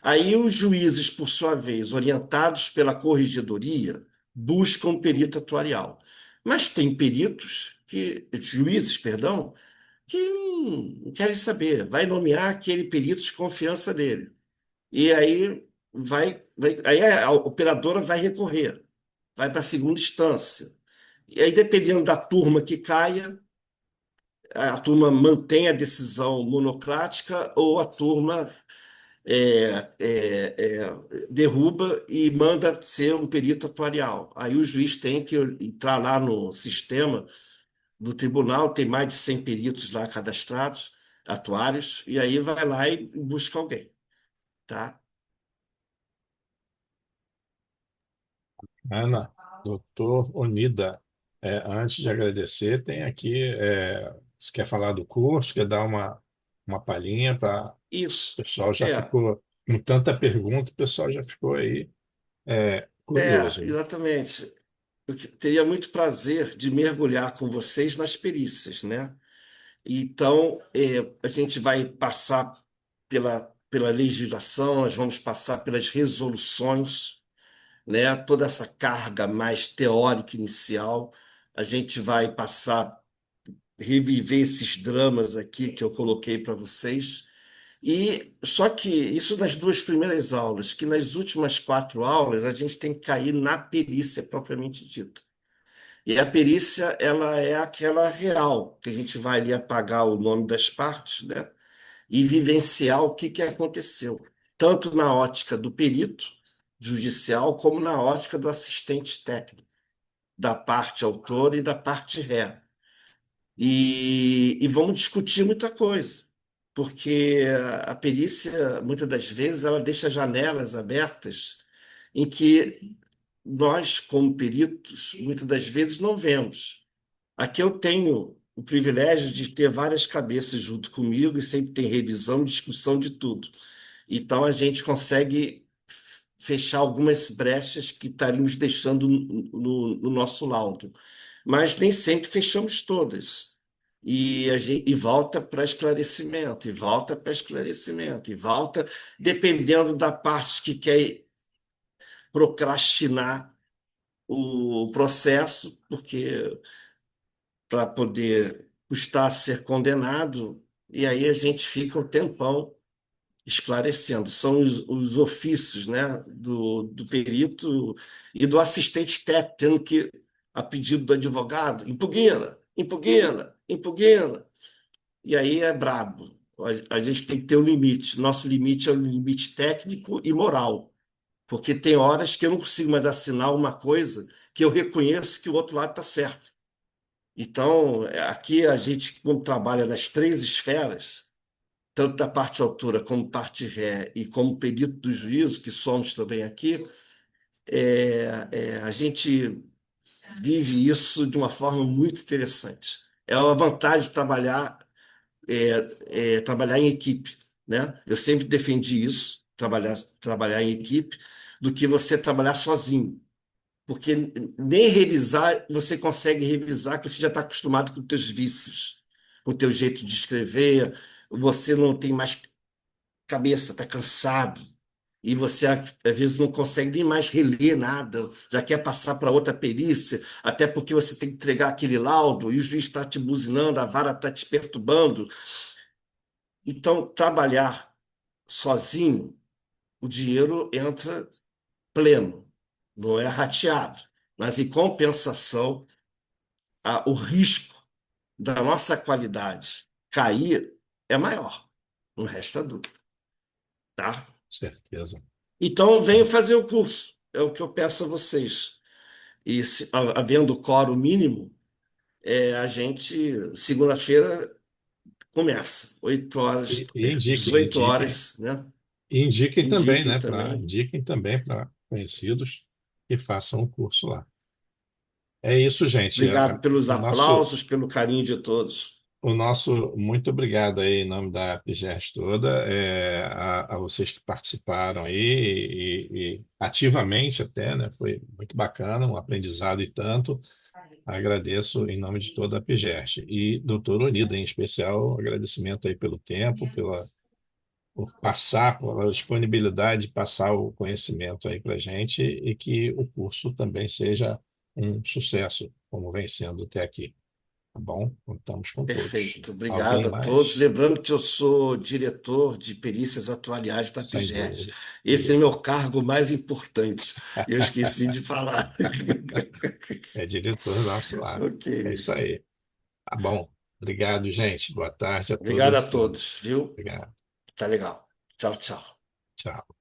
Aí os juízes, por sua vez, orientados pela corregedoria, buscam um perito atuarial. Mas tem juízes, perdão, que não querem saber, vai nomear aquele perito de confiança dele. E aí aí a operadora vai recorrer, vai para a segunda instância. E aí, dependendo da turma que caia, a turma mantém a decisão monocrática ou a turma derruba e manda ser um perito atuarial. Aí o juiz tem que entrar lá no sistema do tribunal, tem mais de 100 peritos lá cadastrados, atuários, e aí vai lá e busca alguém, tá?
Ana, doutor Onida, antes de agradecer, tem aqui, você quer falar do curso, quer dar uma palhinha para o
Isso.
pessoal já
É,
ficou, com tanta pergunta, o pessoal já ficou aí curioso, né?
exatamente. Teria muito prazer de mergulhar com vocês nas perícias, né? Então, a gente vai passar pela legislação, nós vamos passar pelas resoluções, né? Toda essa carga mais teórica inicial, a gente vai passar, reviver esses dramas aqui que eu coloquei para vocês. E só que isso nas duas primeiras aulas, que nas últimas 4 aulas a gente tem que cair na perícia propriamente dita. E a perícia, ela é aquela real, que a gente vai ali apagar o nome das partes, né? E vivenciar o que aconteceu, tanto na ótica do perito judicial, como na ótica do assistente técnico, da parte autora e da parte ré. E vamos discutir muita coisa, porque a perícia, muitas das vezes, ela deixa janelas abertas em que nós, como peritos, muitas das vezes não vemos. Aqui eu tenho o privilégio de ter várias cabeças junto comigo e sempre tem revisão e discussão de tudo. Então a gente consegue fechar algumas brechas que estaríamos deixando no nosso laudo. Mas nem sempre fechamos todas. E volta para esclarecimento, e volta para esclarecimento, e volta, dependendo da parte que quer procrastinar o processo, porque para poder custar a ser condenado, e aí a gente fica um tempão esclarecendo. São os ofícios, né, do perito e do assistente técnico, tendo que, a pedido do advogado, impugna, impugna, impugna. E aí é brabo. A gente tem que ter um limite. Nosso limite é um limite técnico e moral, porque tem horas que eu não consigo mais assinar uma coisa que eu reconheço que o outro lado está certo. Então, aqui a gente, como trabalha nas três esferas, tanto da parte autora como parte ré e como perito do juízo, que somos também aqui, a gente vive isso de uma forma muito interessante. É uma vantagem de trabalhar em equipe, né? Eu sempre defendi isso, trabalhar em equipe, do que você trabalhar sozinho. Porque nem revisar você consegue revisar, que você já está acostumado com os teus vícios, com o teu jeito de escrever, você não tem mais cabeça, está cansado. E você, às vezes, não consegue nem mais reler nada, já quer passar para outra perícia, até porque você tem que entregar aquele laudo e o juiz está te buzinando, a vara está te perturbando. Então, trabalhar sozinho, o dinheiro entra pleno, não é rateado. Mas, em compensação, o risco da nossa qualidade cair é maior. Não resta dúvida, tá?
certeza.
Então, venham fazer o curso. É o que eu peço a vocês. E havendo quórum mínimo, a gente, segunda-feira, começa. 8 horas,
E indiquem,
18
indiquem,
horas, né?
e indiquem também,
Indiquem
né?
também.
Indiquem também para conhecidos que façam o curso lá. É isso, gente.
Obrigado pelos
O nosso,
aplausos, pelo carinho de todos.
o nosso muito obrigado aí em nome da PGERS toda, a vocês que participaram aí e ativamente até, né? Foi muito bacana, um aprendizado e tanto. Agradeço em nome de toda a PGERS. E doutora Unida, em especial, agradecimento aí pelo tempo, por passar, pela disponibilidade de passar o conhecimento aí para a gente e que o curso também seja um sucesso, como vem sendo até aqui. Tá bom? Contamos com todos.
Perfeito. Obrigado
Alguém
a todos.
mais?
Lembrando que eu sou diretor de perícias atuariais da
Sem
PGERS.
dúvida.
Esse é
Isso.
meu cargo mais importante. Eu esqueci de falar.
É diretor nosso lá.
Ok.
É isso aí. Tá bom. Obrigado, gente. Boa tarde a
Obrigado a
todas e
todos,
todos.
viu?
Obrigado.
Tá legal. Tchau, tchau.
Tchau.